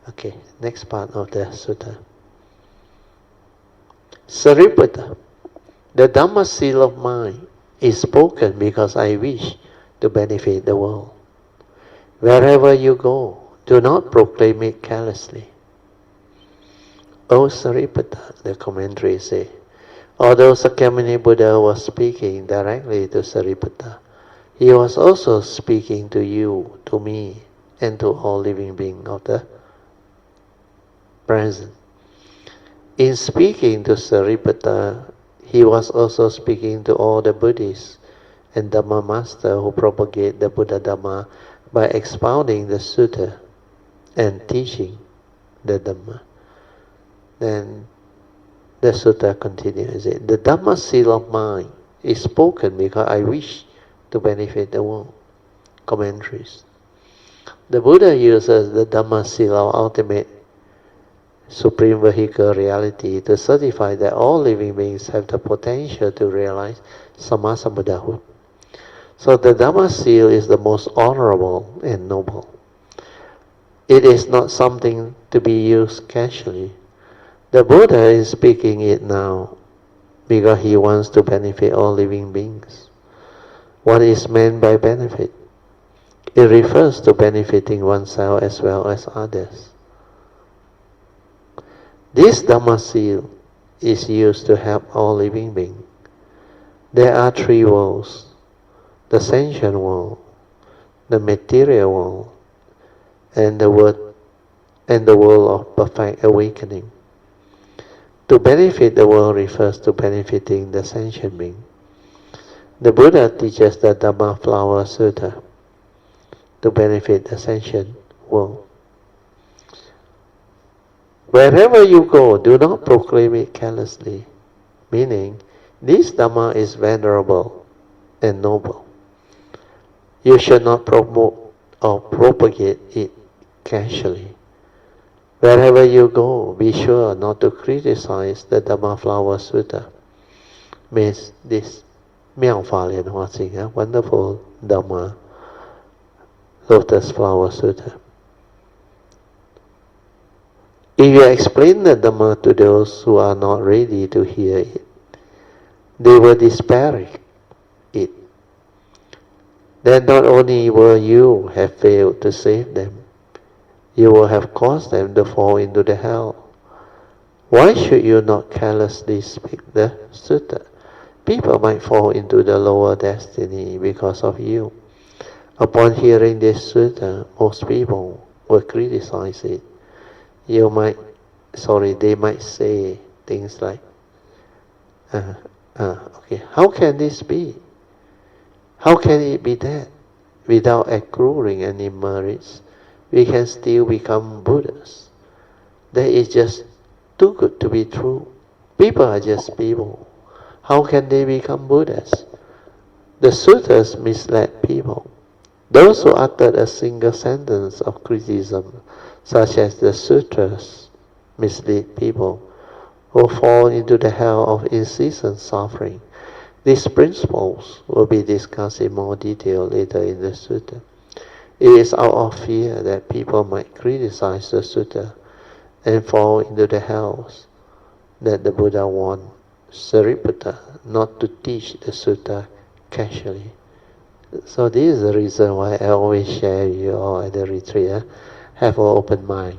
Okay, next part of the sutta. Sariputta, the Dhamma seal of mine is spoken because I wish to benefit the world. Wherever you go, do not proclaim it carelessly. O Sariputta, the commentary say, although Sakyamuni Buddha was speaking directly to Sariputta, he was also speaking to you, to me, and to all living beings of the present. In speaking to Sariputta, he was also speaking to all the Buddhists and Dhamma Master who propagate the Buddha Dhamma by expounding the Sutta and teaching the Dhamma. Then the Sutta continues, the Dhamma seal of mine is spoken because I wish to benefit the world. Commentaries. The Buddha uses the Dhamma seal of ultimate supreme vehicle reality to certify that all living beings have the potential to realize Sammasa Buddhahood. So the Dhamma seal is the most honorable and noble. It is not something to be used casually. The Buddha is speaking it now because he wants to benefit all living beings. What is meant by benefit? It refers to benefiting oneself as well as others. This Dhamma seal is used to help all living beings. There are three worlds: the sentient world, the material world, and the world of perfect awakening. To benefit the world refers to benefiting the sentient being. The Buddha teaches the Dhamma Flower Sutta to benefit the sentient world. Wherever you go, do not proclaim it carelessly, meaning this Dhamma is venerable and noble. You should not promote or propagate it casually. Wherever you go, be sure not to criticize the Dhamma Flower Sutta. Means this 妙法莲华经, wonderful Dhamma Lotus Flower Sutra. If you explain the Dhamma to those who are not ready to hear it, they will disparage it. Then not only will you have failed to save them, you will have caused them to fall into the hell. Why should you not carelessly speak the sutta? People might fall into the lower destiny because of you. Upon hearing this sutta, most people will criticize it. They might say things like, okay, how can this be? How can it be that without accruing any merits, we can still become Buddhas? That is just too good to be true. People are just people. How can they become Buddhas? The sutras misled people. Those who uttered a single sentence of criticism, such as the sutras, mislead people who fall into the hell of incessant suffering. These principles will be discussed in more detail later in the sutta. It is out of fear that people might criticize the sutta and fall into the hells that the Buddha warned Sariputta not to teach the sutta casually. So this is the reason why I always share you all at the retreat. Have an open mind.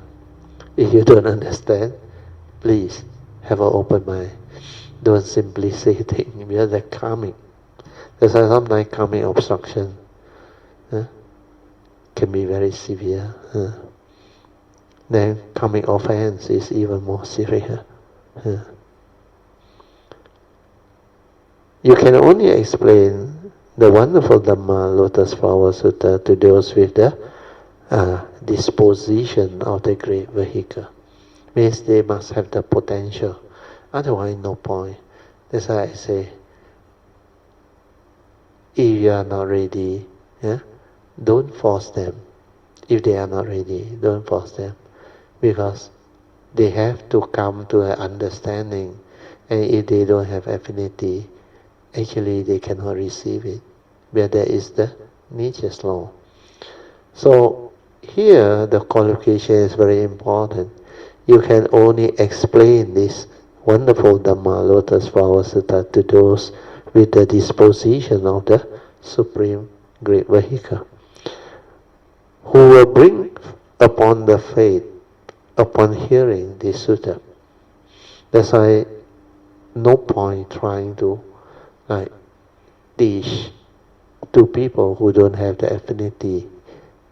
If you don't understand, please have an open mind. Don't simply say things because they're karmic. There's sometimes karmic obstruction can be very severe. Then karmic offense is even more serious. You can only explain the wonderful Dhamma Lotus Flower Sutta to those with the disposition of the great vehicle. Means they must have the potential. Otherwise, no point. That's why I say, if you are not ready, don't force them. If they are not ready, don't force them. Because they have to come to an understanding. And if they don't have affinity, actually they cannot receive it. But that is the nature's law. So here the qualification is very important. You can only explain this wonderful Dhamma Lotus Flower Sutta to those with the disposition of the Supreme Great Vehicle, who will bring upon the faith upon hearing this sutta. That's why no point trying to teach to people who don't have the affinity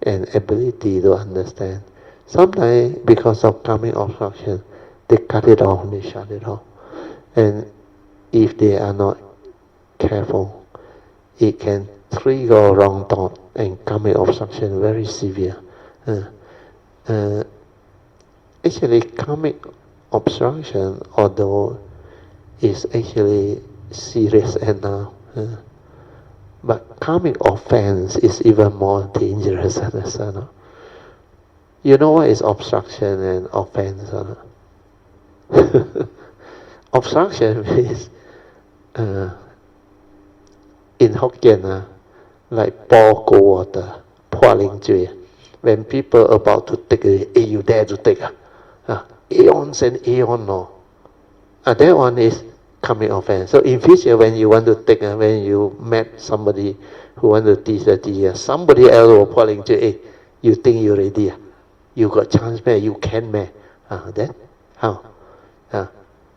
and ability to understand. Sometimes because of karmic obstruction, they cut it off, they shut it off. And if they are not careful, it can trigger wrong thought and karmic obstruction very severe. Actually, karmic obstruction, although is actually serious enough, but karmic offense is even more dangerous than the son. You know what is obstruction and offense? Obstruction means in Hokkien, like pour cold water, pouring jui. When people are about to take it, hey, you dare to take it? Aeons and aeons, no. That one is karmic offense. So in future, when you want to take, when you met somebody who want to teach the teacher, somebody else will pouring jui, hey, you think you're ready? You got chance, man, you can, man. Then how?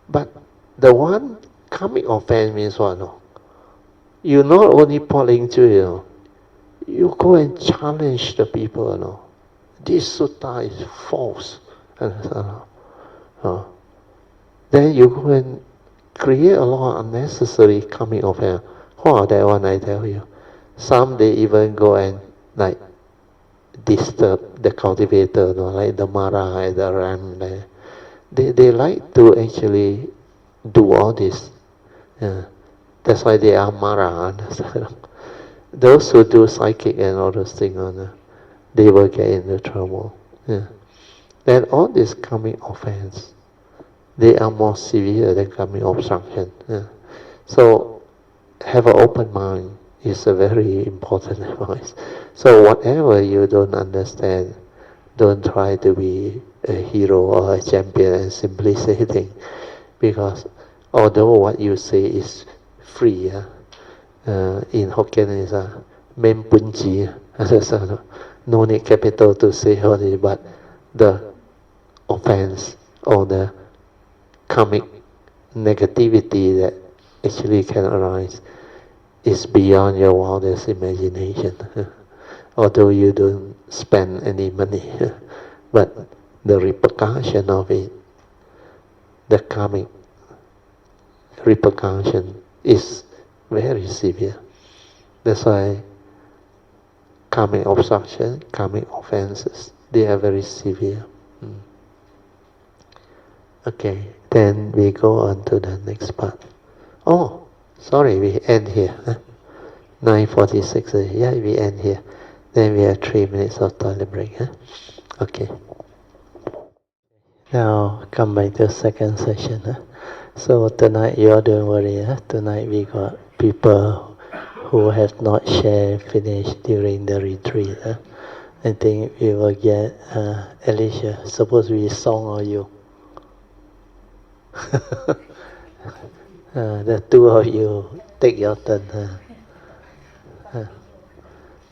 But the one karmic offense means what? No? You not only pouring jui, you go and challenge the people. No? This sutta is false. Then you go and create a lot of unnecessary karmic offense. That one I tell you. Some they even go and disturb the cultivator, like the Mara and the Ram there. They like to actually do all this. That's why they are Mara. Those who do psychic and all those things, they will get into trouble. Then all this karmic offense, they are more severe than karmic obstruction. So have an open mind is a very important advice. So whatever you don't understand, Don't try to be a hero or a champion and simply say things. Because although what you say is free, in Hokkien is mem punji, no need capital to say holy, but the offense or the karmic negativity that actually can arise is beyond your wildest imagination. Although you don't spend any money, but the repercussion of it, the karmic repercussion is very severe. That's why karmic obstruction, karmic offenses, they are very severe. Okay, then we go on to the next part. Oh, sorry, we end here. 9:46. Yeah, we end here. Then we have 3 minutes of toilet break. Okay. Now come back to the second session. So tonight you don't worry. Tonight we got people who have not shared finished during the retreat. I think we will get Alicia. Suppose we song or you. The two of you take your turn.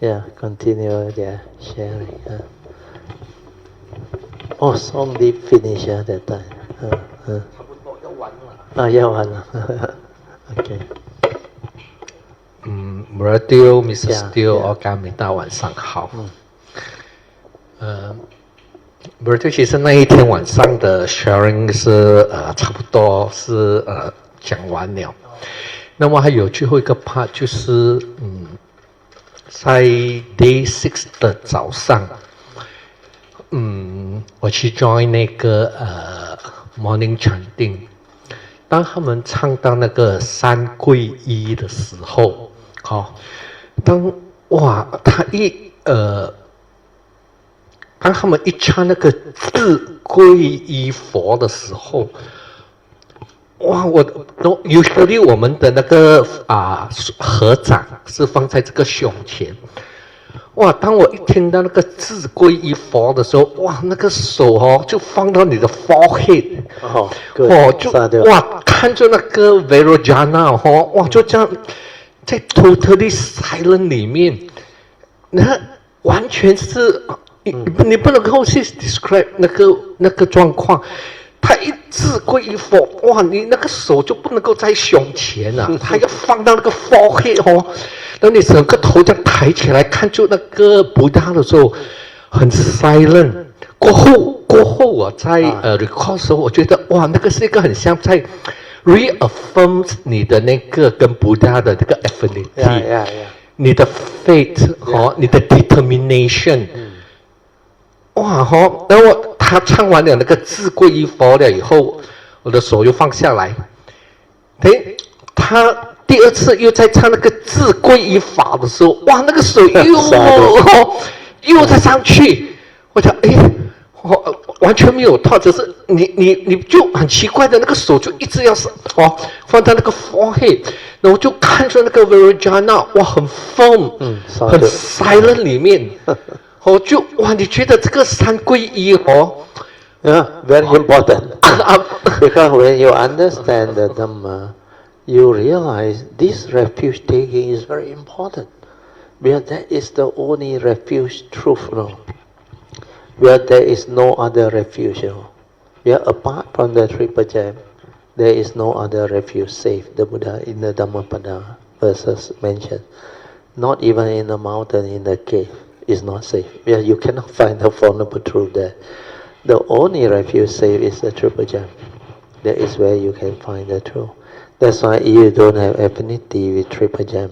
Yeah, continue their sharing. Oh, song did finish that time. 要完了。Okay. Radio Mr. Steele 我刚明大晚上好。Radio 其实那一天晚上的 sharing 是差不多是讲完了。那么还有最后一个 part 就是在 Day 6的早上，我去 join 那个morning chanting。当他们唱到那个三皈依的时候，当他们一唱那个自皈依佛的时候，usually 我们的那个合掌是放在这个胸前。当我一听到那个自皈依佛的时候，那个手就放到你的 forehead， 就看着那个 Vajrayana， 就这样在 totally silent 里面，那完全是你不能够去 describe 那个状况。他一自皈依佛，你那个手就不能够在胸前了，他要放到那个 forehead 然后你整个头这样抬起来看就那个布达的时候，很 silent。过后我在record 的时候，我觉得那个是一个很像在 reaffirm 你的那个跟布达的那个 affinity， 你的 faith 你的 determination。然后他唱完了那个自皈依佛了以后，我的手又放下来。他第二次又在唱那个自皈依法的时候，那个手又再上去。我想，完全没有套，只是你就很奇怪的那个手就一直要放到那个 forehead， 然后就看着那个 Vajrayana， 很 firm， 很 silent 里面。你觉得这个三皈依very important. Because when you understand the Dhamma, you realize this refuge taking is very important. Because that is the only refuge truth. Where there is no other refuge. Where apart from the triple gem, there is no other refuge safe. The Buddha in the Dhammapada verses mentioned. Not even in the mountain, in the cave. Is not safe. Yeah, you cannot find the Four Noble Truths there. The only refuge safe is the Triple Gem. That is where you can find the truth. That's why you don't have affinity with Triple Gem,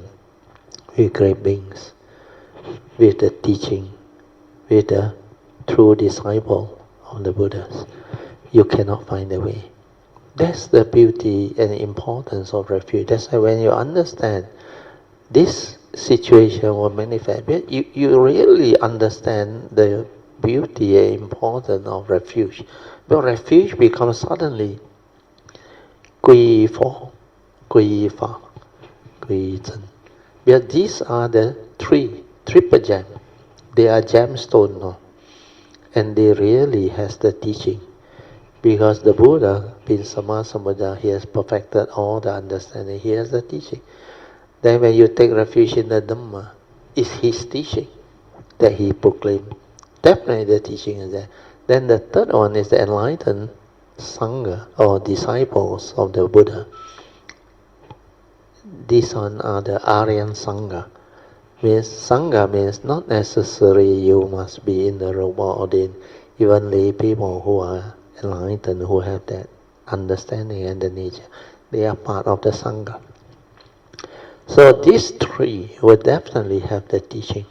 with great beings, with the teaching, with the true disciple of the Buddhas. You cannot find the way. That's the beauty and importance of refuge. That's why when you understand this situation will manifest. You really understand the beauty and importance of refuge. But refuge becomes suddenly 皈依佛, 皈依法, 皈依真. But these are the triple gem. They are gemstones. and they really has the teaching. Because the Buddha, being Sammasambuddha, he has perfected all the understanding. He has the teaching. Then when you take refuge in the Dhamma, it's his teaching that he proclaimed. Definitely the teaching is there. Then the third one is the enlightened Sangha or disciples of the Buddha. These one are the Aryan Sangha. Means Sangha means not necessarily you must be in the robe or ordained. Even lay people who are enlightened, who have that understanding and the nature, they are part of the Sangha. So these three will definitely have the teaching.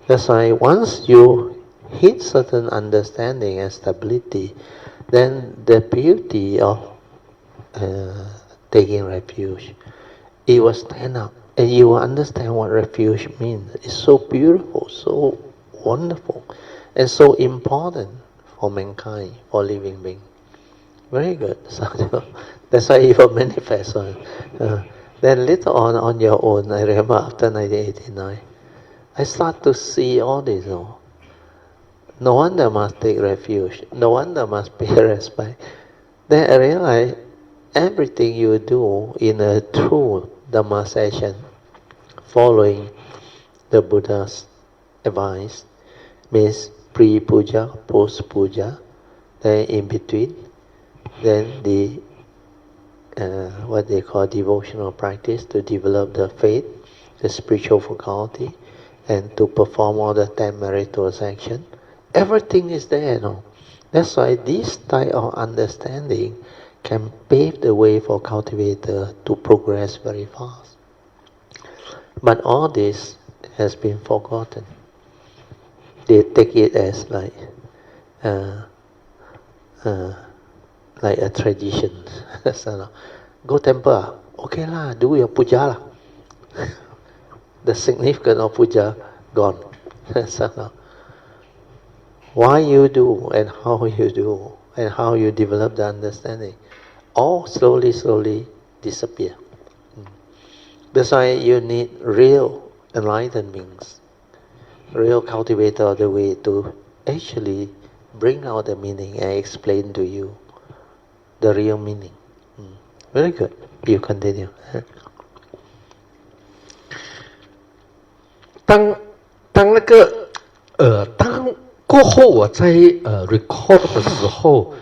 That's why once you hit certain understanding and stability, then the beauty of taking refuge, it will stand up and you will understand what refuge means. It's so beautiful, so wonderful, and so important for mankind, for living being. Very good. So that's why it will manifest. Then later on your own, I remember after 1989, I start to see all this. No wonder must take refuge. No wonder must pay respect. Then I realize everything you do in a true Dhamma session, following the Buddha's advice, means pre-puja, post-puja, then in between, then the what they call devotional practice to develop the faith, the spiritual faculty, and to perform all the 10 meritorious actions. Everything is there, That's why this type of understanding can pave the way for cultivator to progress very fast. But all this has been forgotten. They take it as like a tradition. Go temple, okay lah, do your puja lah. The significance of puja gone. Why you do and how you do and how you develop the understanding, all slowly disappear. That's why you need real enlightened beings, real cultivator of the way to actually bring out the meaning and explain to you the real meaning. Very good. You continue. 当过后我在record 的时候，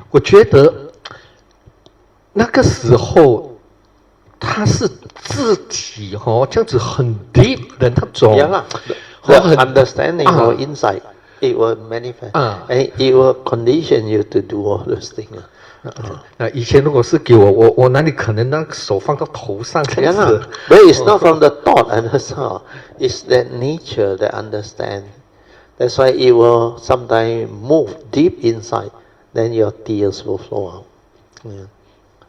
我觉得那个时候他是自己这样子很 deep 的那种。The understanding or insight, it will manifest, and it will condition you to do all those things. 以前如果是给我哪里可能那个手放到头上这样子。But it's not from the thought and the soul. It's that nature that understand. That's why it will sometimes move deep inside. Then your tears will flow out.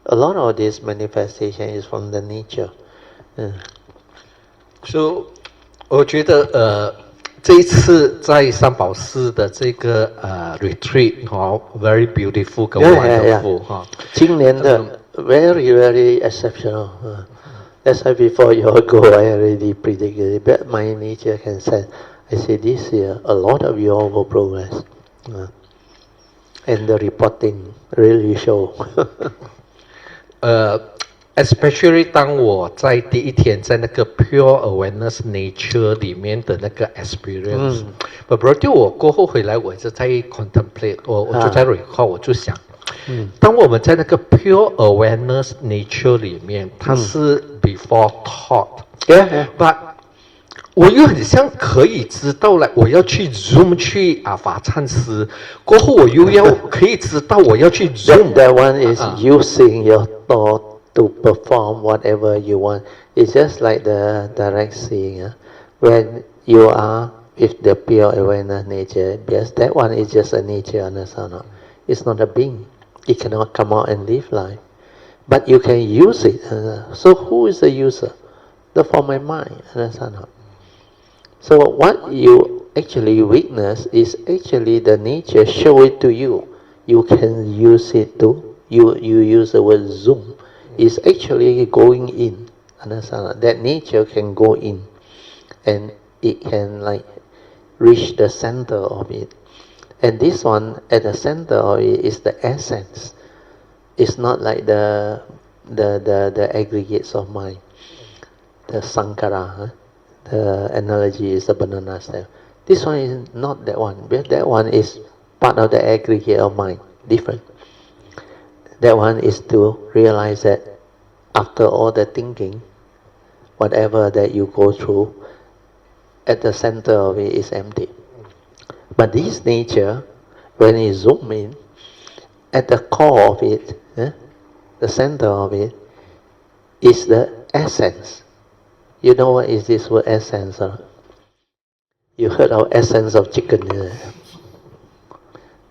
A lot of this manifestation is from the nature. So 我觉得这一次在三宝寺的这个retreat very beautiful 跟 wonderful 今年的 very exceptional. That's why before you all go, I already predicted it. But my nature can sense. I say this year a lot of you all will progress, and the reporting really show. Especially 当我在第一天在那个 Pure Awareness Nature 里面的那个 Experience， but 对我过后回来，我一直在 contemplate， 我就在 recall， 我就想，当我们在那个 Pure Awareness Nature 里面，它是 before thought，but 我又很像可以知道了，我要去 zoom 去法禅寺，过后我又要可以知道我要去 zoom。That one is using your thought to perform whatever you want. It's just like the direct seeing. When you are with the pure awareness nature, yes, that one is just a nature, understand? It's not a being. It cannot come out and live life. But you can use it. So who is the user? The form and mind, understand? So what you actually witness is actually the nature show it to you. You can use it to, you use the word zoom. It's actually going in, understand? That nature can go in and it can like reach the center of it. And this one at the center of it is the essence. It's not like the aggregates of mind. The sankara, the analogy is the banana stem. This one is not that one. But that one is part of the aggregate of mind, different. That one is to realize that after all the thinking, whatever that you go through, at the center of it is empty. But this nature, when you zoom in, at the core of it, the center of it, is the essence. You know what is this word essence? You heard of essence of chicken.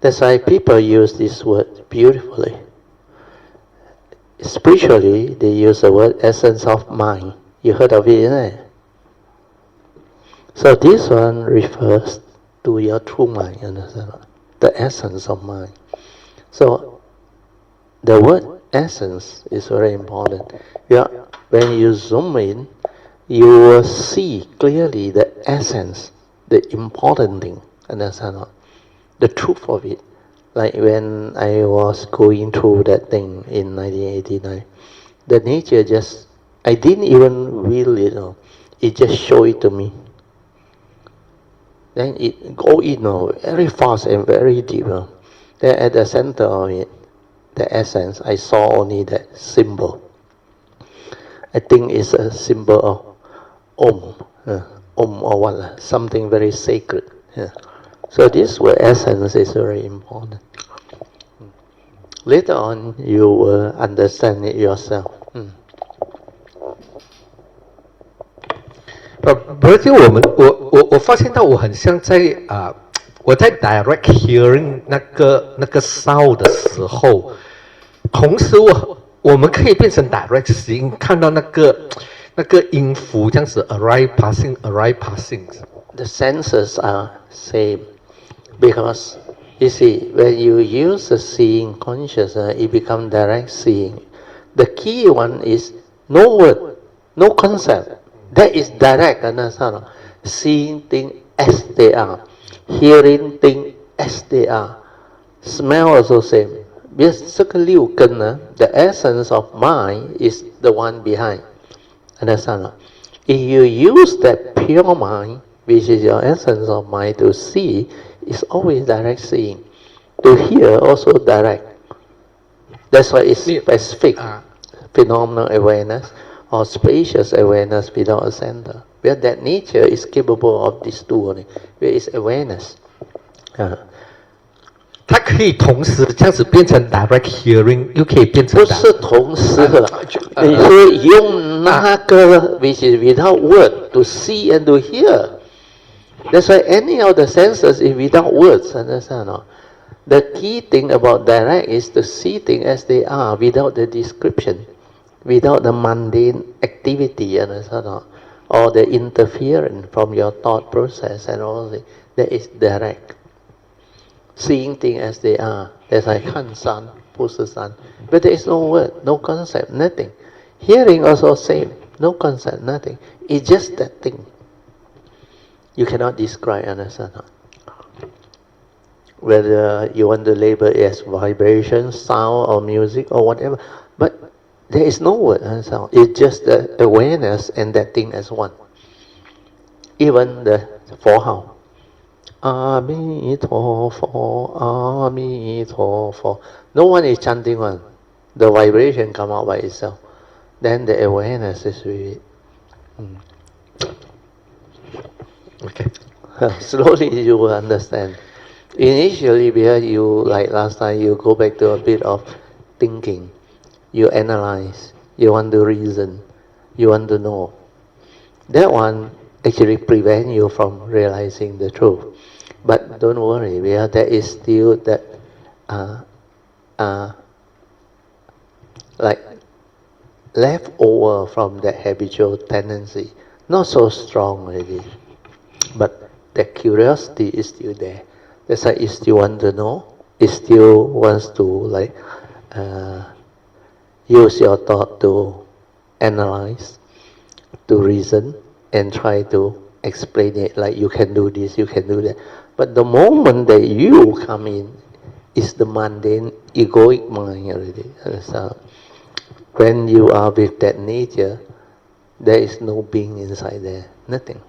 That's why people use this word beautifully. Spiritually, they use the word essence of mind. You heard of it, isn't it? So this one refers to your true mind, understand? The essence of mind. So the word essence is very important. When you zoom in, you will see clearly the essence, the important thing, understand? The truth of it. Like when I was going through that thing in 1989, the nature just, I didn't even will it, it just showed it to me. Then it go in very fast and very deep. Then at the center of it, the essence, I saw only that symbol. I think it's a symbol of Om or what, something very sacred. So this word essence is very important. Later on, you will understand it yourself. 而且我发现到我很像在我在 direct hearing 那个 sound 的时候，同时我们可以变成 direct seeing， 看到那个音符这样子 arrive passing。 The senses are same because you see when you use the seeing consciousness, it becomes direct seeing. The key one is no word, no concept. That is direct, understand? Seeing things as they are, hearing things as they are, smell also same. Because the essence of mind is the one behind. Understand? If you use that pure mind, which is your essence of mind, to see, it's always direct seeing. To hear also direct. That's why it's specific phenomenal awareness or spacious awareness without a center. Where that nature is capable of these two only. Where is awareness. 它可以同时这样子变成 direct hearing， 又可以变成不是同时的，你是用那个 which is without word to see and to hear. That's why any of the senses is without words, understand? The key thing about direct is to see things as they are without the description, without the mundane activity, understand? Or the interference from your thought process and all that. That is direct. Seeing things as they are. That's like 看山, 不是山. But there is no word, no concept, nothing. Hearing also same, no concept, nothing. It's just that thing. You cannot describe, understand? Whether you want to label it as vibration, sound, or music, or whatever. But there is no word, understand? It's just the awareness and that thing as one. Even the 佛号. 阿弥陀佛, 阿弥陀佛. No one is chanting one. The vibration come out by itself. Then the awareness is with it. Okay. Slowly you will understand. Initially, because you, like last time, you go back to a bit of thinking. You analyze. You want to reason. You want to know. That one actually prevents you from realizing the truth. But don't worry, because there is still that like left over from that habitual tendency. Not so strong already. But the curiosity is still there. That's why it still wants to know. It still wants to use your thought to analyze, to reason, and try to explain it like you can do this, you can do that. But the moment that you come in, is the mundane, egoic mind already. So when you are with that nature, there is no being inside there, nothing.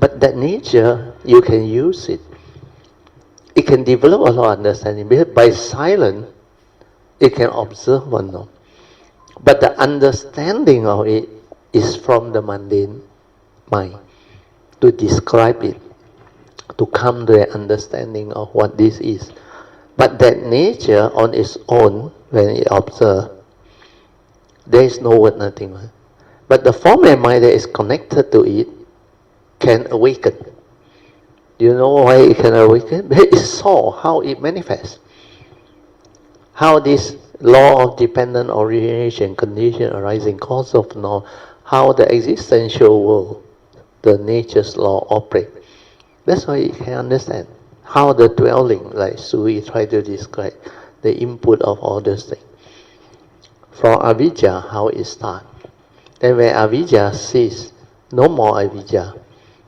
But that nature, you can use it. It can develop a lot of understanding. Because by silence, it can observe one know. But the understanding of it is from the mundane mind. To describe it, to come to an understanding of what this is. But that nature on its own, when it observes, there is no word, nothing. But the form and mind that is connected to it can awaken. Do you know why it can awaken? Because it saw how it manifests. How this law of dependent origination, condition arising, cause of law, how the existential world, the nature's law operate. That's why you can understand how the dwelling, like Sui tried to describe, the input of all those things. From avidya, how it starts. Then when avidya ceases, no more avidya,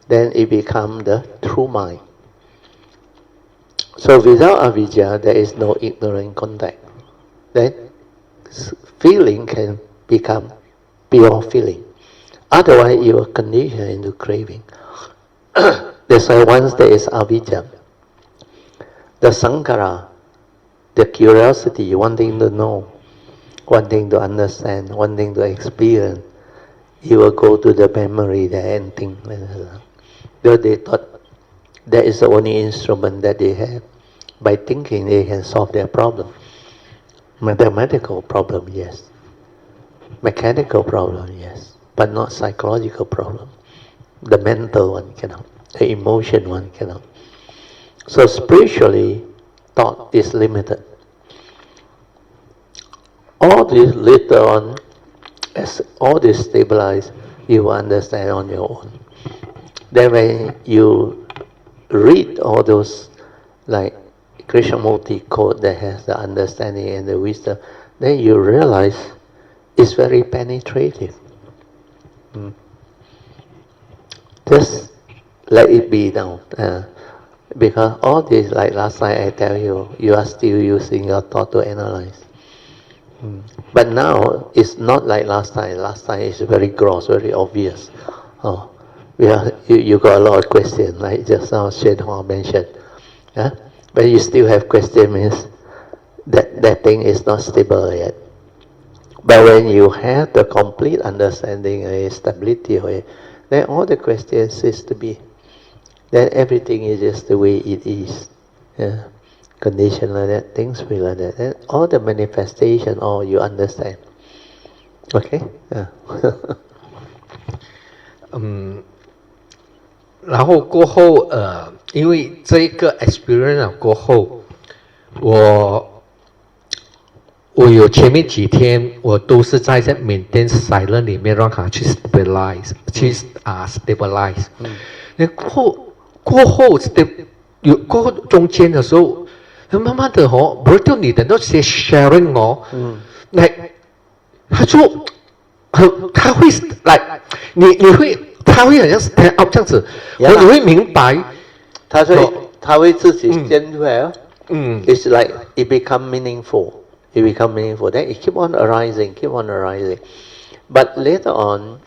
then it becomes the true mind. So without avidya, there is no ignorant contact. Then feeling can become pure feeling. Otherwise, you are conditioned into craving. That's why once there is avidya, the sankara, the curiosity, wanting to know, wanting to understand, wanting to experience, you will go to the memory there and think. Though they thought that is the only instrument that they have. By thinking, they can solve their problem. Mathematical problem, yes. Mechanical problem, yes. But not psychological problem. The mental one cannot. The emotion one cannot. So spiritually, thought is limited. All this later on, as all this stabilize, you will understand on your own. Then when you read all those, like Krishnamurti quote that has the understanding and the wisdom, then you realize it's very penetrative. Just let it be now. Because all this, like last night I tell you, you are still using your thought to analyze. But now, it's not like last time. Last time it's very gross, very obvious. Oh, you got a lot of questions, like just now Hsuan mentioned. But you still have questions, means that thing is not stable yet. But when you have the complete understanding and stability of it, then all the questions cease to be. Then everything is just the way it is. Condition like that, things feel like that. Then all the manifestation, all you understand. Okay? 然后过后因为这个 experience 过后，我有前面几天我都是在maintain silence 里面让它去 stabilize， stabilize。那过后中间的时候，慢慢的不是对你的那些 sharing 他会来，你会。他会好像 stand up 这样子，你会明白，他会自己 stand出来。It's like it become meaningful. Then it keep on arising. But later on,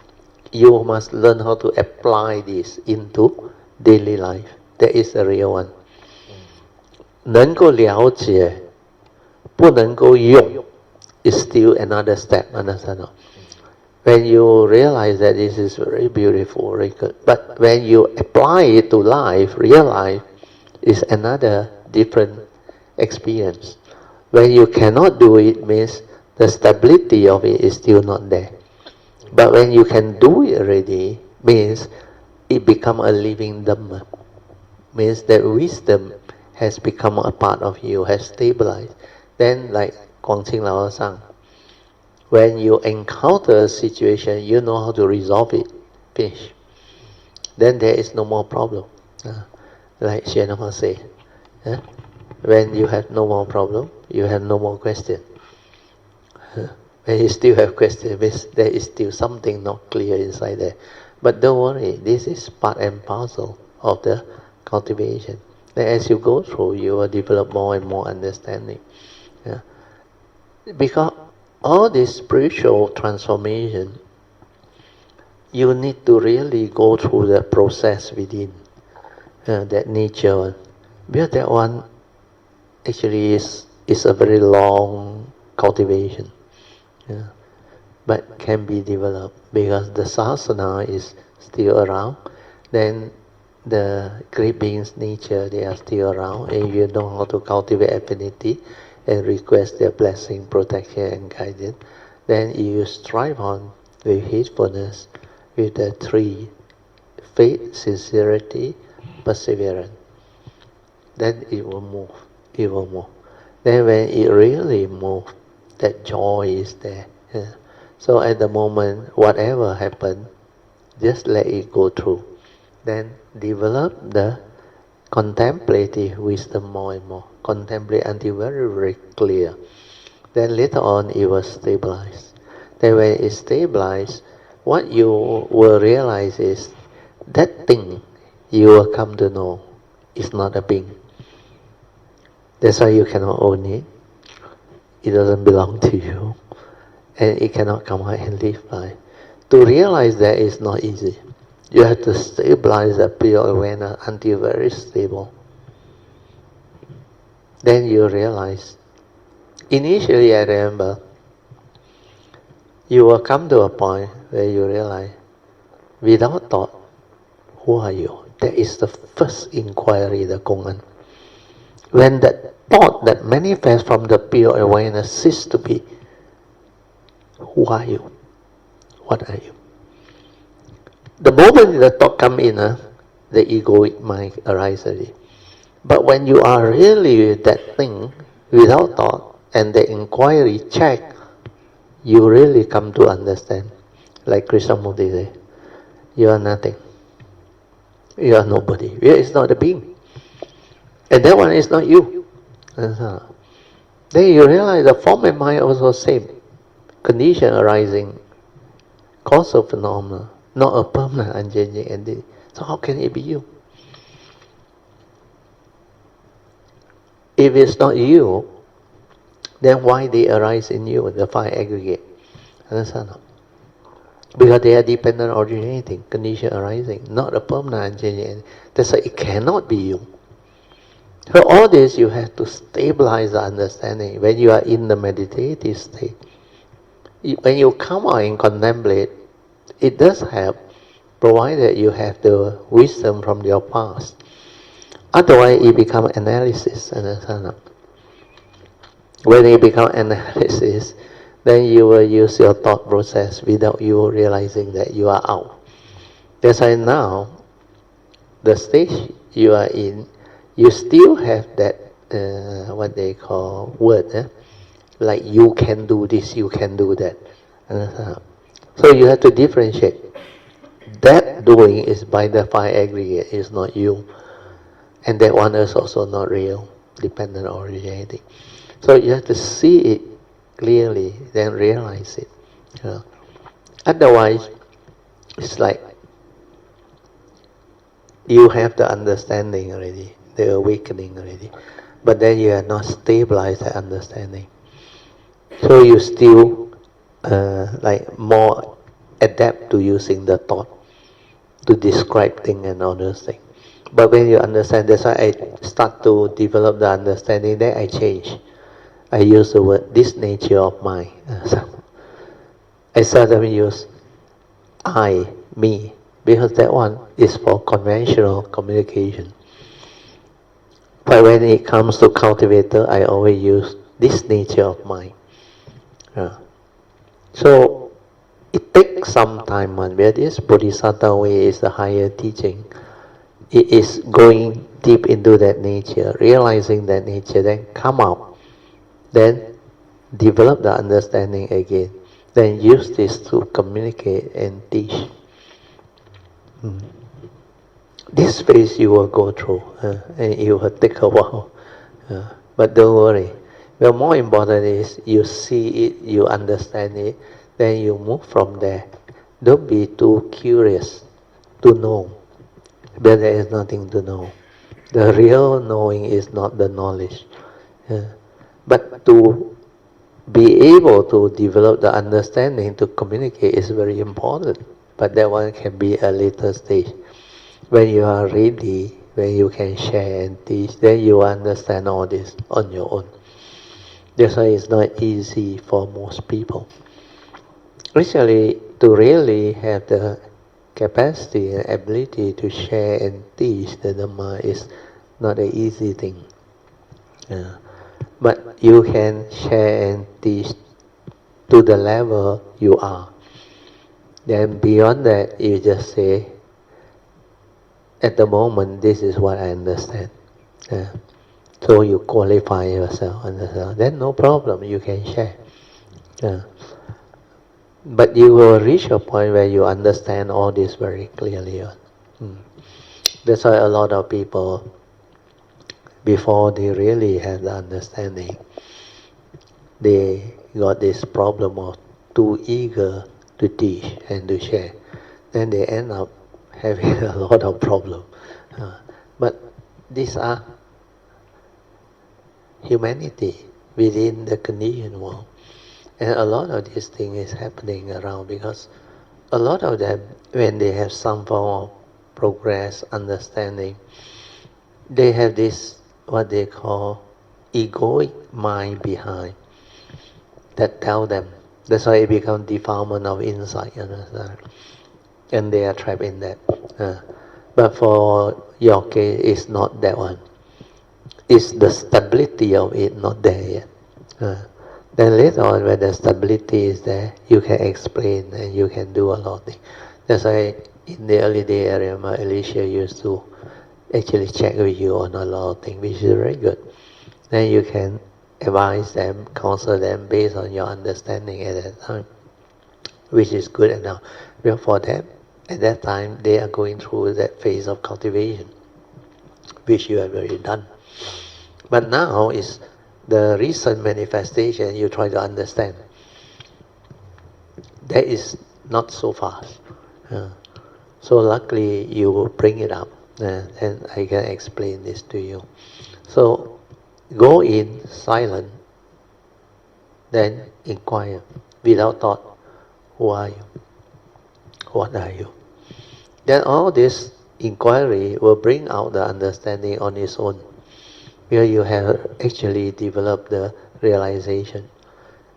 you must learn how to apply this into daily life. That is the real one. 能够了解，不能够用 is still another step. Understand? When you realize that this is very beautiful, very good, but when you apply it to life, real life is another different experience. When you cannot do it, means the stability of it is still not there. But when you can do it already, means it become a living Dhamma. Means that wisdom has become a part of you, has stabilized. Then like Guangqing Lao和尚, when you encounter a situation, you know how to resolve it. Finish. Then there is no more problem. Like Hsuan say, when you have no more problem, you have no more question. When you still have question, means there is still something not clear inside there. But don't worry, this is part and parcel of the cultivation. Then as you go through, you will develop more and more understanding. Yeah. Because all this spiritual transformation, you need to really go through the process within that nature one. Because that one actually is a very long cultivation. Yeah. But can be developed because the sasana is still around. Then the great beings nature, they are still around, and you know how to cultivate affinity and request their blessing, protection and guidance. Then you strive on with heedfulness, with the three: faith, sincerity, perseverance. Then it will move, it will move. Then when it really moves, that joy is there. Yeah. So at the moment, whatever happens, just let it go through. Then develop the contemplative wisdom more and more. Contemplate until very, very clear. Then later on, it will stabilize. Then when it stabilizes, what you will realize is that thing you will come to know is not a being. That's why you cannot own it. It doesn't belong to you. And it cannot come out and live by. To realize that is not easy. You have to stabilize that pure awareness until very stable. Then you realize. Initially, I remember, you will come to a point where you realize, without thought, who are you? That is the first inquiry, the Gongan. When that thought that manifests from the pure awareness ceases to be, who are you? What are you? The moment the thought comes in, the egoic mind arises. But when you are really with that thing, without thought, and the inquiry check, you really come to understand. Like Krishnamurti said, you are nothing. You are nobody. You is not a being. And that one is not you. Then you realize the form and mind also same. Condition arising, causal phenomena, not a permanent unchanging entity. So how can it be you? If it's not you, then why they arise in you, the five aggregate? Understand? Because they are dependent originating, condition arising, not a permanent unchanging entity. That's why it cannot be you. So all this you have to stabilize the understanding when you are in the meditative state. When you come out and contemplate, it does help, provided you have the wisdom from your past. Otherwise, it becomes analysis. Understand? When it becomes analysis, then you will use your thought process without you realizing that you are out. That's why now, the stage you are in, you still have that, what they call word, like you can do this, you can do that. So you have to differentiate. That doing is by the five aggregate, is not you. And that one is also not real, dependent originating. So you have to see it clearly, then realize it. Otherwise, it's like you have the understanding already, the awakening already, but then you have not stabilized that understanding. So you still like more adapt to using the thought to describe things and all those things. But when you understand, that's why I start to develop the understanding, then I change. I use the word, this nature of mind. I seldom use I, me, because that one is for conventional communication. But when it comes to cultivator, I always use this nature of mind. So it takes some time, where this Bodhisattva way is the higher teaching. It is going deep into that nature, realizing that nature, then come out, then develop the understanding again, then use this to communicate and teach. This phase you will go through, and it will take a while. But don't worry. The more important is you see it, you understand it, then you move from there. Don't be too curious to know, but there is nothing to know. The real knowing is not the knowledge. But to be able to develop the understanding to communicate is very important. But that one can be a later stage. When you are ready, when you can share and teach, then you understand all this on your own. That's why it's not easy for most people. Actually, to really have the capacity and ability to share and teach the Dhamma is not an easy thing. But you can share and teach to the level you are. Then beyond that, you just say, at the moment, this is what I understand. So you qualify yourself, understand? Then no problem, you can share. But you will reach a point where you understand all this very clearly. That's why a lot of people, before they really have the understanding, they got this problem of too eager to teach and to share. Then they end up having a lot of problems. But these are humanity within the conditioned world. And a lot of these things is happening around because a lot of them, when they have some form of progress, understanding, they have this, what they call, egoic mind behind that tell them. That's why it becomes defilement of insight, understand? And they are trapped in that. But for your case, it's not that one. It's the stability of it not there yet. Then later on, when the stability is there, you can explain and you can do a lot of things. That's why in the early day area, Alicia used to actually check with you on a lot of things, which is very good. Then you can advise them, counsel them based on your understanding at that time, which is good enough. Well, for them, at that time, they are going through that phase of cultivation, which you have already done. But now is the recent manifestation you try to understand. That is not so fast. So luckily you will bring it up, and I can explain this to you. So go in silent, then inquire without thought. Who are you? What are you? Then all this inquiry will bring out the understanding on its own, where you have actually developed the realization,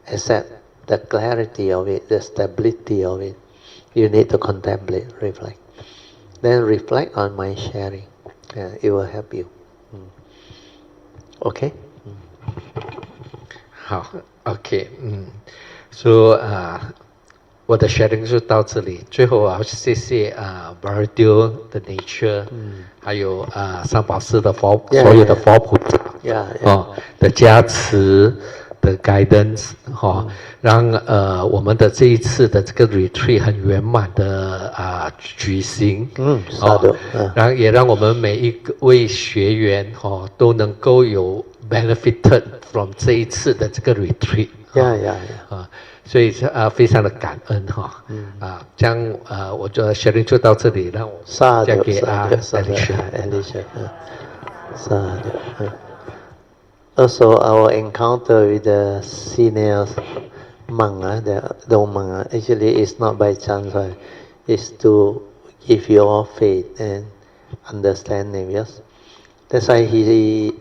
accept the clarity of it, the stability of it. You need to contemplate, reflect. Then reflect on my sharing. It will help you. Okay? 好 ，OK，So 我的 sharing 就到这里。最后我要谢谢Vardil 的 Nature，还有三宝寺的所有的佛菩萨的加持的 guidance 让我们的这一次的这个 retreat 很圆满的举行，然后也让我们每一位学员都能够有 benefited from 这一次的这个 retreat。所以非常的感恩这样我就 sharing 就到这里，让我交给Alicia。Also, our encounter with the senior monk, the monk, actually is not by chance, right? It's to give you all faith and understanding, yes? That's why he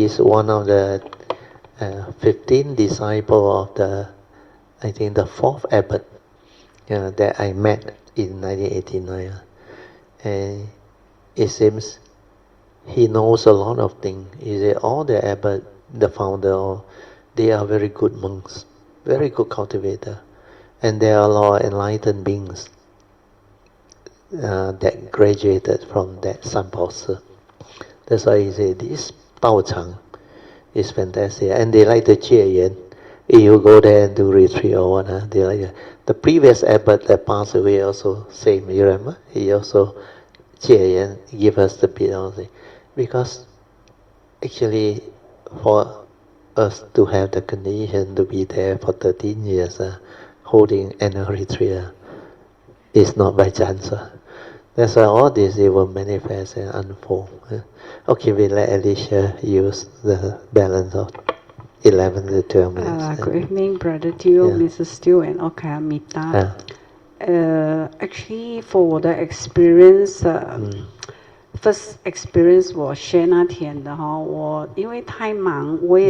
is one of the 15 disciples of the, I think, the 4th abbot that I met in 1989. And it seems he knows a lot of things. He said all the abbot, the founder, they are very good monks, very good cultivator. And there are a lot of enlightened beings that graduated from that Sanpo. That's why he said this Dao Chang is fantastic. And they like the Jie. If you go there and do retreat or what, they like it. The previous abbot that passed away also same, you remember? He also Jie give us the bit also. Because actually for us to have the condition to be there for 13 years holding annual retreat is not by chance. That's why all this it will manifest and unfold. Okay, we let Alicia use the balance of 11 to 12 minutes. Good evening, Brother Teo, Mrs. Stew, and Okayamita. Actually, for the experience, first experience 我 share 那天的哈，我因为太忙，我也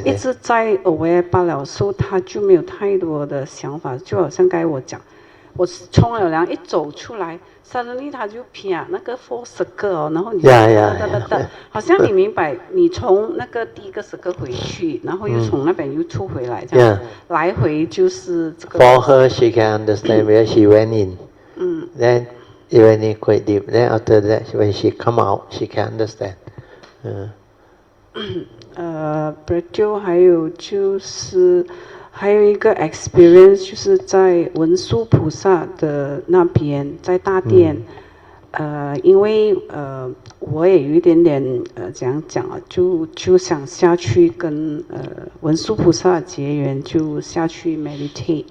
一直在 aware 罢了，所以他就没有太多的想法，就好像刚才我讲，我冲了凉一走出来 ，suddenly 他就撇那个 four circle 哦，然后你好像你明白，你从那个第一个 circle 回去，然后又从那边又出回来，这样来回就是这个。For her, she can understand where she went in. Then even if quite deep, then after that, when she come out, she can understand. Brother 还有就是。 还有一个 experience 就是在文殊菩萨的那边，在大殿，因为我也有一点点怎样讲啊，就想下去跟文殊菩萨结缘，就下去 meditate。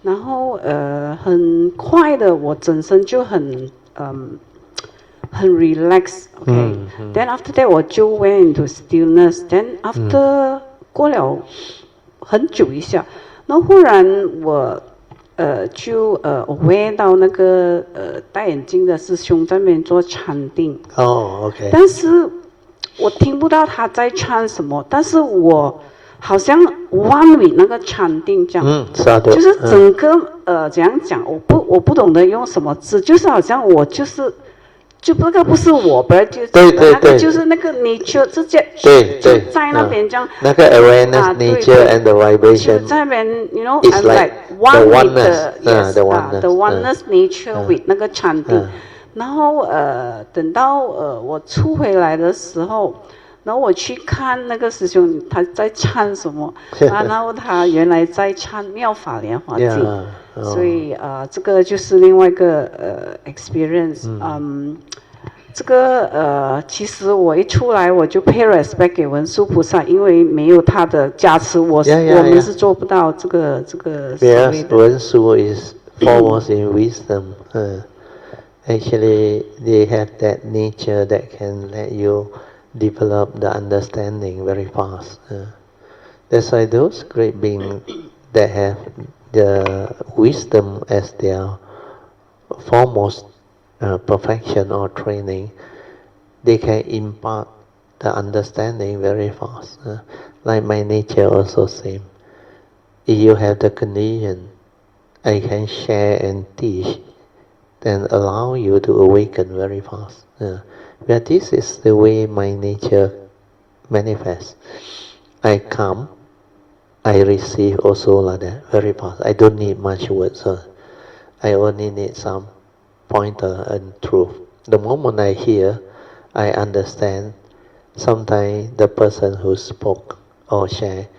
然后很快的，我整身就很 relax，OK。Then after that 我就 went into stillness。Then after 过了 很久一下，然后忽然我就aware 到那个戴眼镜的师兄在那边做禅定。OK。但是我听不到他在禅什么，但是我好像 one with 那个禅定这样。就是整个怎样讲，我不懂得用什么字，就是好像我就是。 就那个不是我，不是就那个就是那个 nature 直接就在那边这样。那个 awareness nature and the vibration 就在那边 ，you know I'm like one with the oneness nature with 那个禅定。然后等到我出回来的时候，然后我去看那个师兄他在唱什么，然后他原来在唱妙法莲华经。 所以这个就是另外一个experience。这个其实我一出来我就 pay respect 给文殊菩萨，因为没有他的加持，我们是做不到这个所谓的。文殊 is foremost in wisdom. Actually, they have that nature that can let you develop the understanding very fast. That's why those great beings that have the wisdom as their foremost perfection or training, they can impart the understanding very fast. Like my nature also same. If you have the condition, I can share and teach, then allow you to awaken very fast. But this is the way my nature manifests. I come, I receive also like that, very fast. I don't need much words. I only need some pointer and truth. The moment I hear, I understand. Sometimes the person who spoke or shared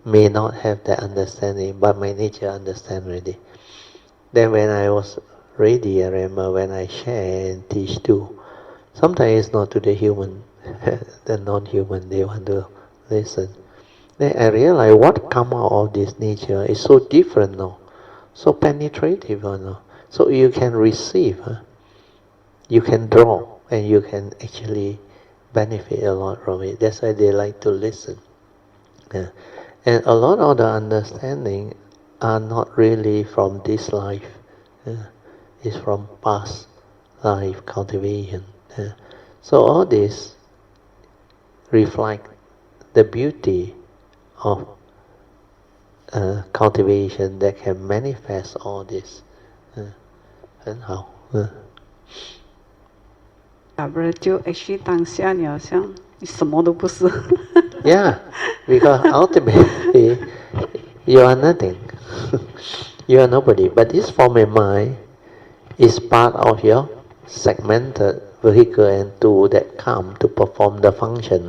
may not have that understanding, but my nature understand already. Then when I was ready, I remember when I share and teach too. Sometimes it's not to the human, the non-human, they want to listen. Then I realize what come out of this nature is so different now, so penetrative now. So you can receive, you can draw, and you can actually benefit a lot from it. That's why they like to listen. And a lot of the understanding are not really from this life. It's from past life cultivation. So all this reflect the beauty of cultivation that can manifest all this. 很好。就 actually 当下你好像你什么都不是。Yeah, because ultimately you are nothing. You are nobody. But this form of mind is part of your segmented vehicle and tool that come to perform the function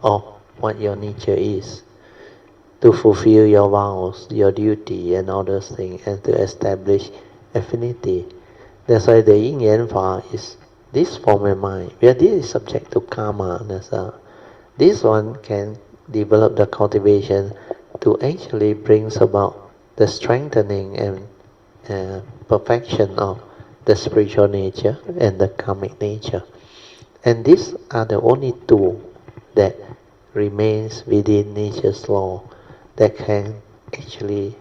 of what your nature is, to fulfill your vows, your duty, and all those things, and to establish affinity. That's why the yin yang fa is this form of mind. Where this is subject to karma. This one can develop the cultivation to actually brings about the strengthening and perfection of the spiritual nature and the karmic nature. And these are the only two that remains within nature's law that can actually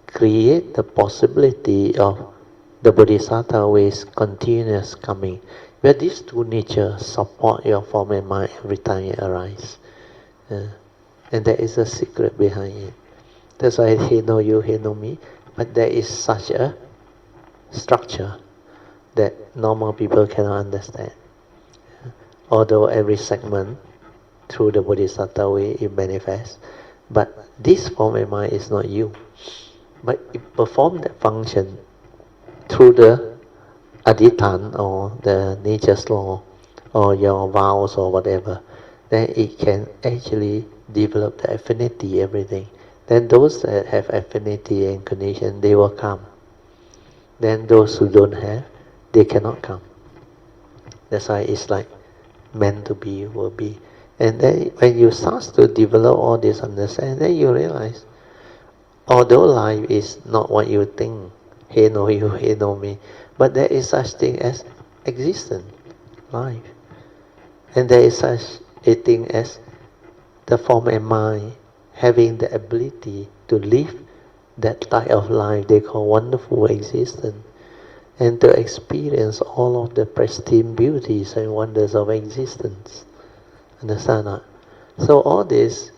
create the possibility of the Bodhisattva ways continuous coming, where these two natures support your form and mind every time it arises. And there is a secret behind it. That's why he know you, he know me. But there is such a structure that normal people cannot understand. Although every segment through the Bodhisattva way it manifests, but this form and mind is not you. But it performs that function through the adhitthana or the nature's law or your vows or whatever. Then it can actually develop the affinity, everything. Then those that have affinity and condition, they will come. Then those who don't have, they cannot come. That's why it's like meant to be, will be. And then when you start to develop all this understanding, then you realize, although life is not what you think, he know you, he know me, but there is such thing as existence, life. And there is such a thing as the form and mind having the ability to live that type of life they call wonderful existence, and to experience all of the pristine beauties and wonders of existence. Understand that? So all this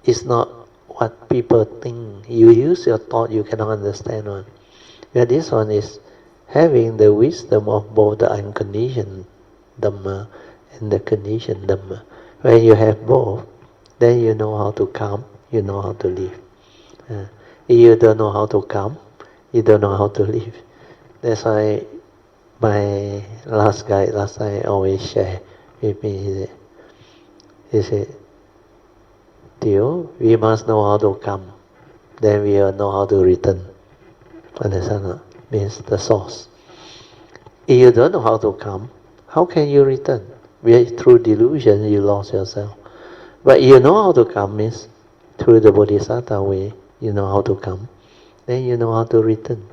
is not what people think. You use your thought, you cannot understand one. Yeah, this one is having the wisdom of both the unconditioned Dhamma and the conditioned Dhamma. When you have both, then you know how to come, you know how to live. If you don't know how to come, you don't know how to live. That's why my last guy last time always share with me. He said, Theo, we must know how to come, then we will know how to return. Understand that? Means the source. If you don't know how to come, how can you return? Through delusion you lost yourself. But you know how to come means through the Bodhisattva way, you know how to come. Then you know how to return.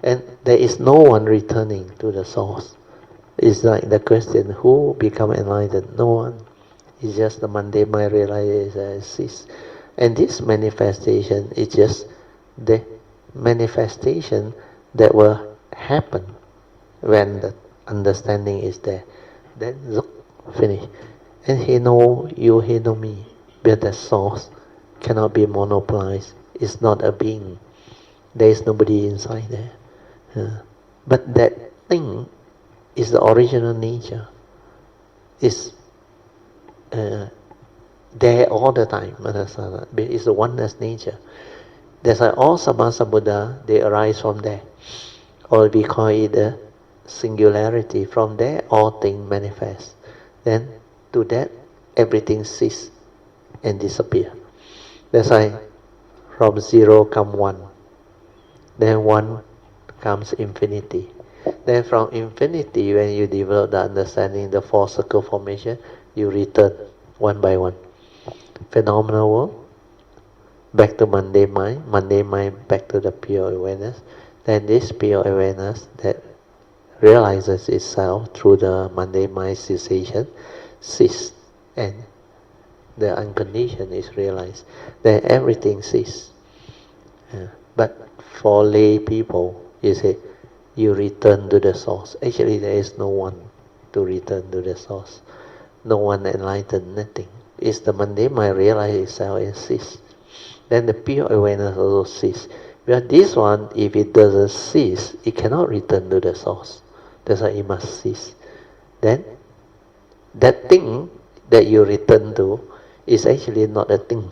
And there is no one returning to the source. It's like the question, who become enlightened? No one. It's just the mundane mind realizes. And this manifestation is just the manifestation that will happen when the understanding is there. Then finish. And he know you, he know me. But the source cannot be monopolized. It's not a being. There is nobody inside there. But that thing is the original nature. It's there all the time. It's the oneness nature. That's why all Sammasa Buddha, they arise from there. Or we call it the singularity. From there, all things manifest. Then, to that, everything ceases and disappears. That's why from zero comes one. Then one comes infinity. Then from infinity, when you develop the understanding, the four circle formation, you return one by one. Phenomenal world, back to mundane mind back to the pure awareness. Then this pure awareness that realizes itself through the mundane mind cessation, cease, and the unconditioned is realized. Then everything ceases. But for lay people, you say, you return to the source. Actually, there is no one to return to the source. No one enlightened, nothing. It's the mundane mind realize itself and cease. Then the pure awareness also cease. But this one, if it doesn't cease, it cannot return to the source. That's why it must cease. Then, that thing that you return to is actually not a thing.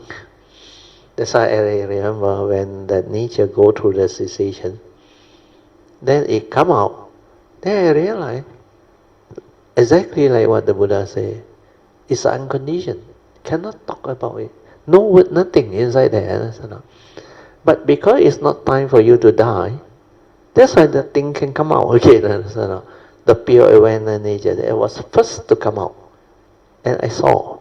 That's why I remember when that nature go through the cessation, then it come out. Then I realize, exactly like what the Buddha said, it's unconditioned. Cannot talk about it. No word, nothing inside there. But because it's not time for you to die, that's why the thing can come out again. The pure awareness nature that was first to come out. And I saw.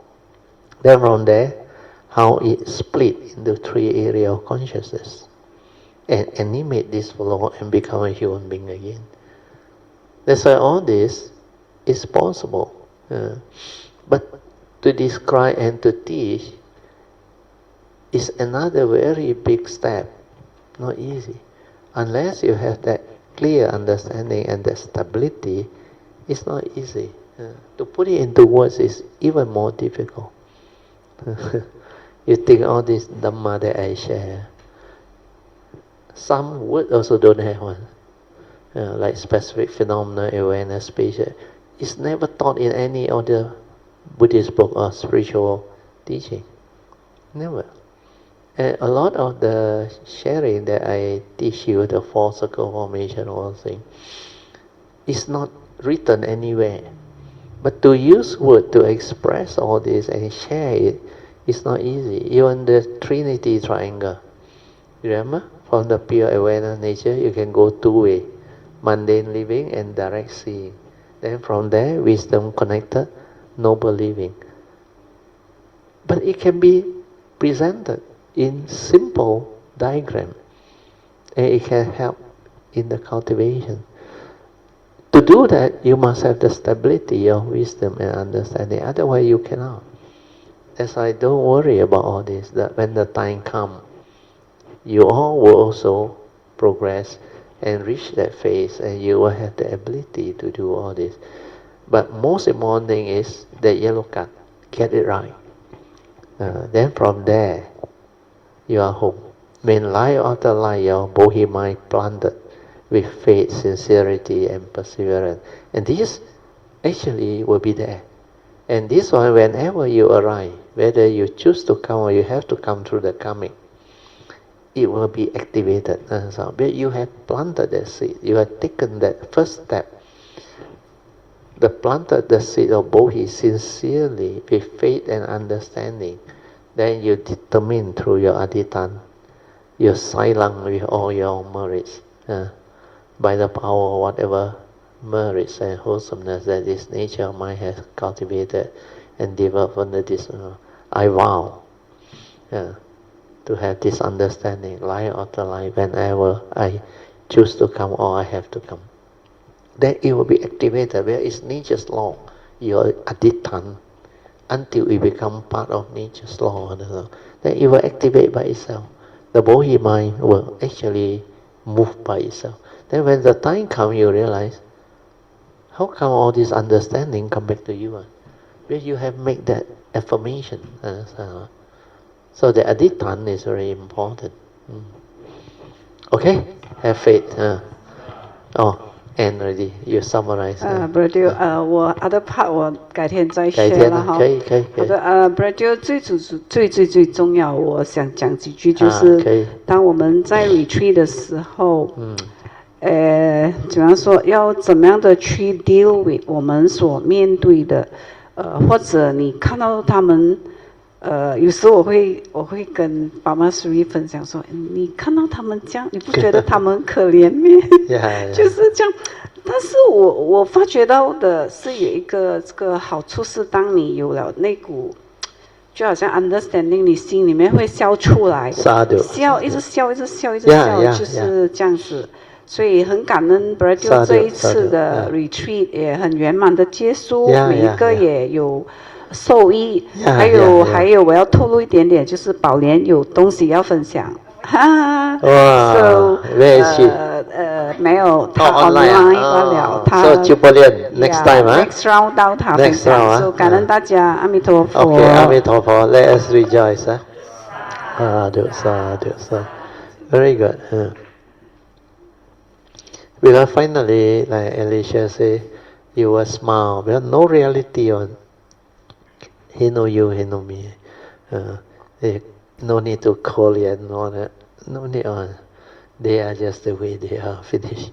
Then from there, how it split into three areas of consciousness. and animate this flow and become a human being again. That's why all this is possible. But to describe and to teach is another very big step. Not easy. Unless you have that clear understanding and that stability, it's not easy. To put it into words is even more difficult. You think all this Dhamma that I share, some words also don't have one. Like specific phenomena, awareness, species. It's never taught in any other Buddhist book or spiritual teaching. Never. And a lot of the sharing that I teach you, the four circle formation, all things, is not written anywhere. But to use word to express all this and share it is not easy. Even the Trinity triangle, remember? From the pure awareness nature, you can go two ways: mundane living and direct seeing. Then from there, wisdom connected, noble living. But it can be presented in simple diagram, and it can help in the cultivation. To do that, you must have the stability of wisdom and understanding. Otherwise, you cannot. That's why don't worry about all this. That when the time comes, you all will also progress and reach that phase, and you will have the ability to do all this. But most important thing is the yellow card. Get it right. Then from there, you are home. When life after life, your bodhi mind planted with faith, sincerity, and perseverance. And this actually will be there. And this one, whenever you arrive, whether you choose to come or you have to come through the coming, it will be activated. So, but you have planted that seed. You have taken that first step. Planted the seed of bodhi sincerely with faith and understanding. Then you determine through your adhittana, your silence with all your merits, by the power of whatever merits and wholesomeness that this nature of mind has cultivated and developed under this. I vow to have this understanding, life after life, whenever I choose to come or I have to come. Then it will be activated, where is nature's law, your adhittana, until it becomes part of nature's law. Then it will activate by itself. The bodhi mind will actually move by itself. Then when the time comes, you realize, how come all this understanding come back to you? Where you have made that affirmation. So the adhittana is very important. Okay? Have faith. And already you summarize. Brother, 我 other part 我改天再 share 了哈。可以。好的，Brother 最重要，我想讲几句，就是当我们在 retreat 的时候，怎样说，要怎么样的去 deal with 我们所面对的，或者你看到他们。有时候我会跟爸妈叔姨分享说，你看到他们这样，你不觉得他们可怜咩？就是这样。但是我发觉到的是有一个这个好处是，当你有了那股，就好像 understanding， 你心里面会笑出来，一直笑，就是这样子。所以很感恩 Brother 这一次的 retreat 也很圆满的结束，每一个也有。受益，还有，我要透露一点点，就是宝莲有东西要分享，哈哈。So 没有，他 online 罢了，他 next time next round 到他分享。So 感恩大家，阿弥陀佛。Okay, 阿弥陀佛 ，Let us rejoice. Sadhu. Very good. Because finally, like Alicia said, you will smile. But no reality on. He know you, he know me. No need to call it, no need on. They are just the way they are, finished.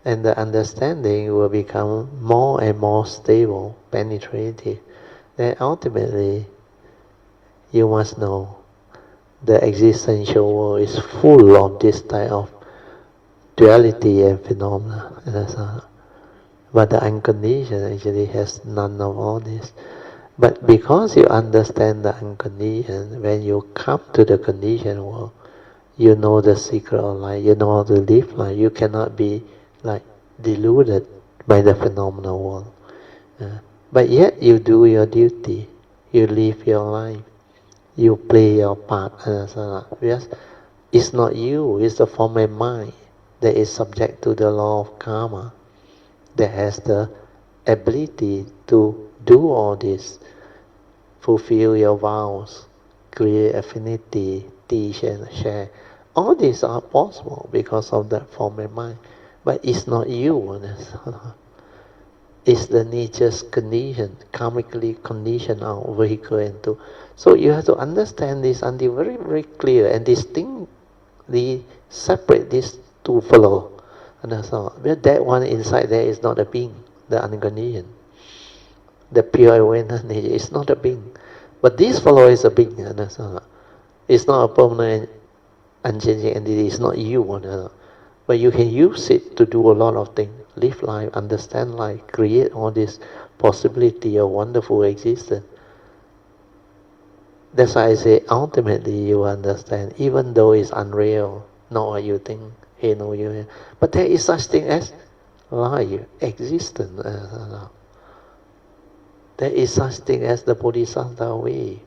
And the understanding will become more and more stable, penetrative. Then ultimately, you must know the existential world is full of this type of duality and phenomena. But the unconditioned actually has none of all this. But because you understand the unconditioned, when you come to the conditioned world, You know the secret of life. You know how to live life. You cannot be like deluded by the phenomenal world. But yet you do your duty. You live your life. You play your part. Yes, it's not you. It's the form of mind that is subject to the law of karma, that has the ability to do all this, fulfill your vows, create affinity, teach and share. All these are possible because of that form of mind. But it's not you. It's the nature's condition, karmically conditioned our vehicle into. So you have to understand this until very, very clear and distinctly separate these two fellow. And that's all. But that one inside there is not a being, the unconditioned. The pure awareness nature is not a being. But this fellow is a being. And that's all. It's not a permanent, unchanging entity. It's not you. But you can use it to do a lot of things. Live life, understand life, create all this possibility of wonderful existence. That's why I say ultimately you understand, even though it's unreal, not what you think, hey, no, you. But there is such thing as life, existence. There is such thing as the Bodhisattva way.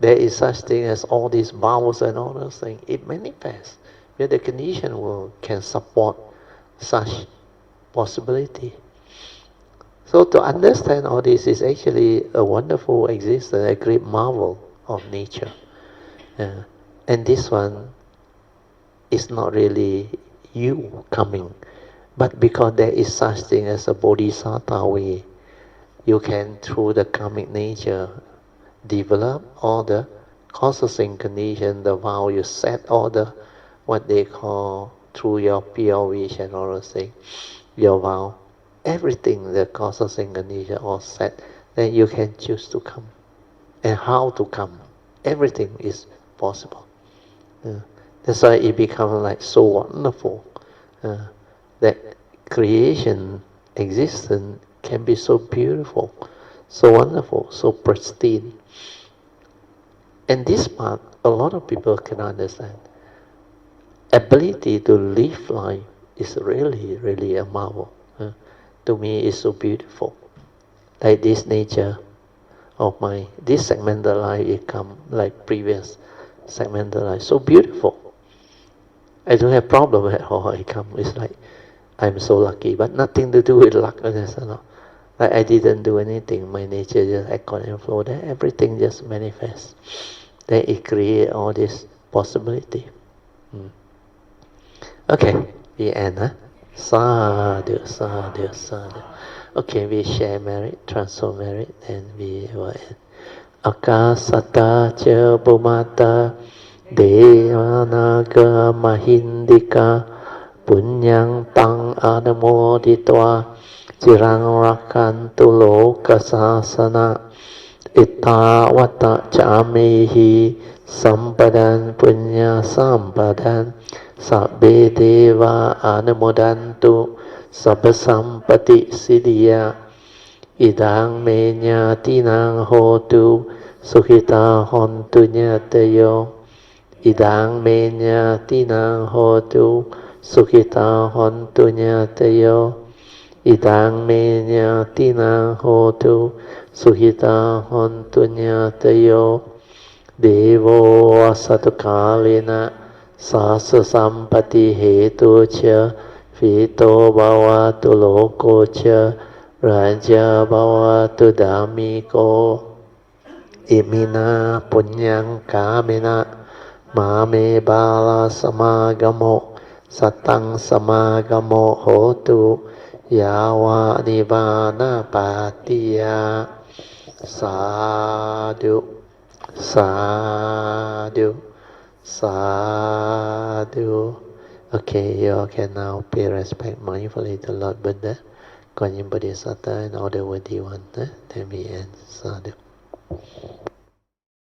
There is such thing as all these vows and all those things. It manifests. Where the conditioned world can support such possibility. So to understand all this is actually a wonderful existence, a great marvel of nature. And this one is not really you coming, but because there is such thing as a Bodhisattva way, you can, through the karmic nature, develop all the causes and conditions, the vow you set, all the what they call through your pure wish and all those things, your vow, everything, the causes and conditions all set, then you can choose to come. And how to come. Everything is possible. That's why it becomes like so wonderful. That creation, existence can be so beautiful, so wonderful, so pristine. And this part, a lot of people cannot understand. Ability to live life is really, really a marvel. To me, it's so beautiful. Like this nature of my, this segmental life, it come like previous segmental life, so beautiful. I don't have problem at all. I come, it's like I'm so lucky, but nothing to do with luck. Like I didn't do anything. My nature just accord and flow. Then everything just manifests. Then it creates all this possibility. Okay, we end. Sadhu, sadhu, sadhu. Okay, we share merit, transfer merit, and we will end. Akasata cha bhumata devanaga mahindika punyang tang anamoditva cirang rakantu lokasasana ittavata camehi sampadan punya sampadan sabbe deva anumodantu sabba sampati siddhya idang menya tinang hotu sukhita hontu nyatayo idang menya tinang hotu sukhita hontu nyatayo idang menya tinang hotu sukhita hontu nyatayo devo asatukalena sasa sampati hetu cha vito bhavatu loko cha raja bhavatu dhammiko imina punyang kamena mame bala samagamo satang samagamo hotu yawa nivana patiya sadhu sadhu sadhu. Okay, you all can now pay respect mindfully to Lord Buddha, Guanyin Bodhisattva, and all the worthy ones. Then we end. Sadhu.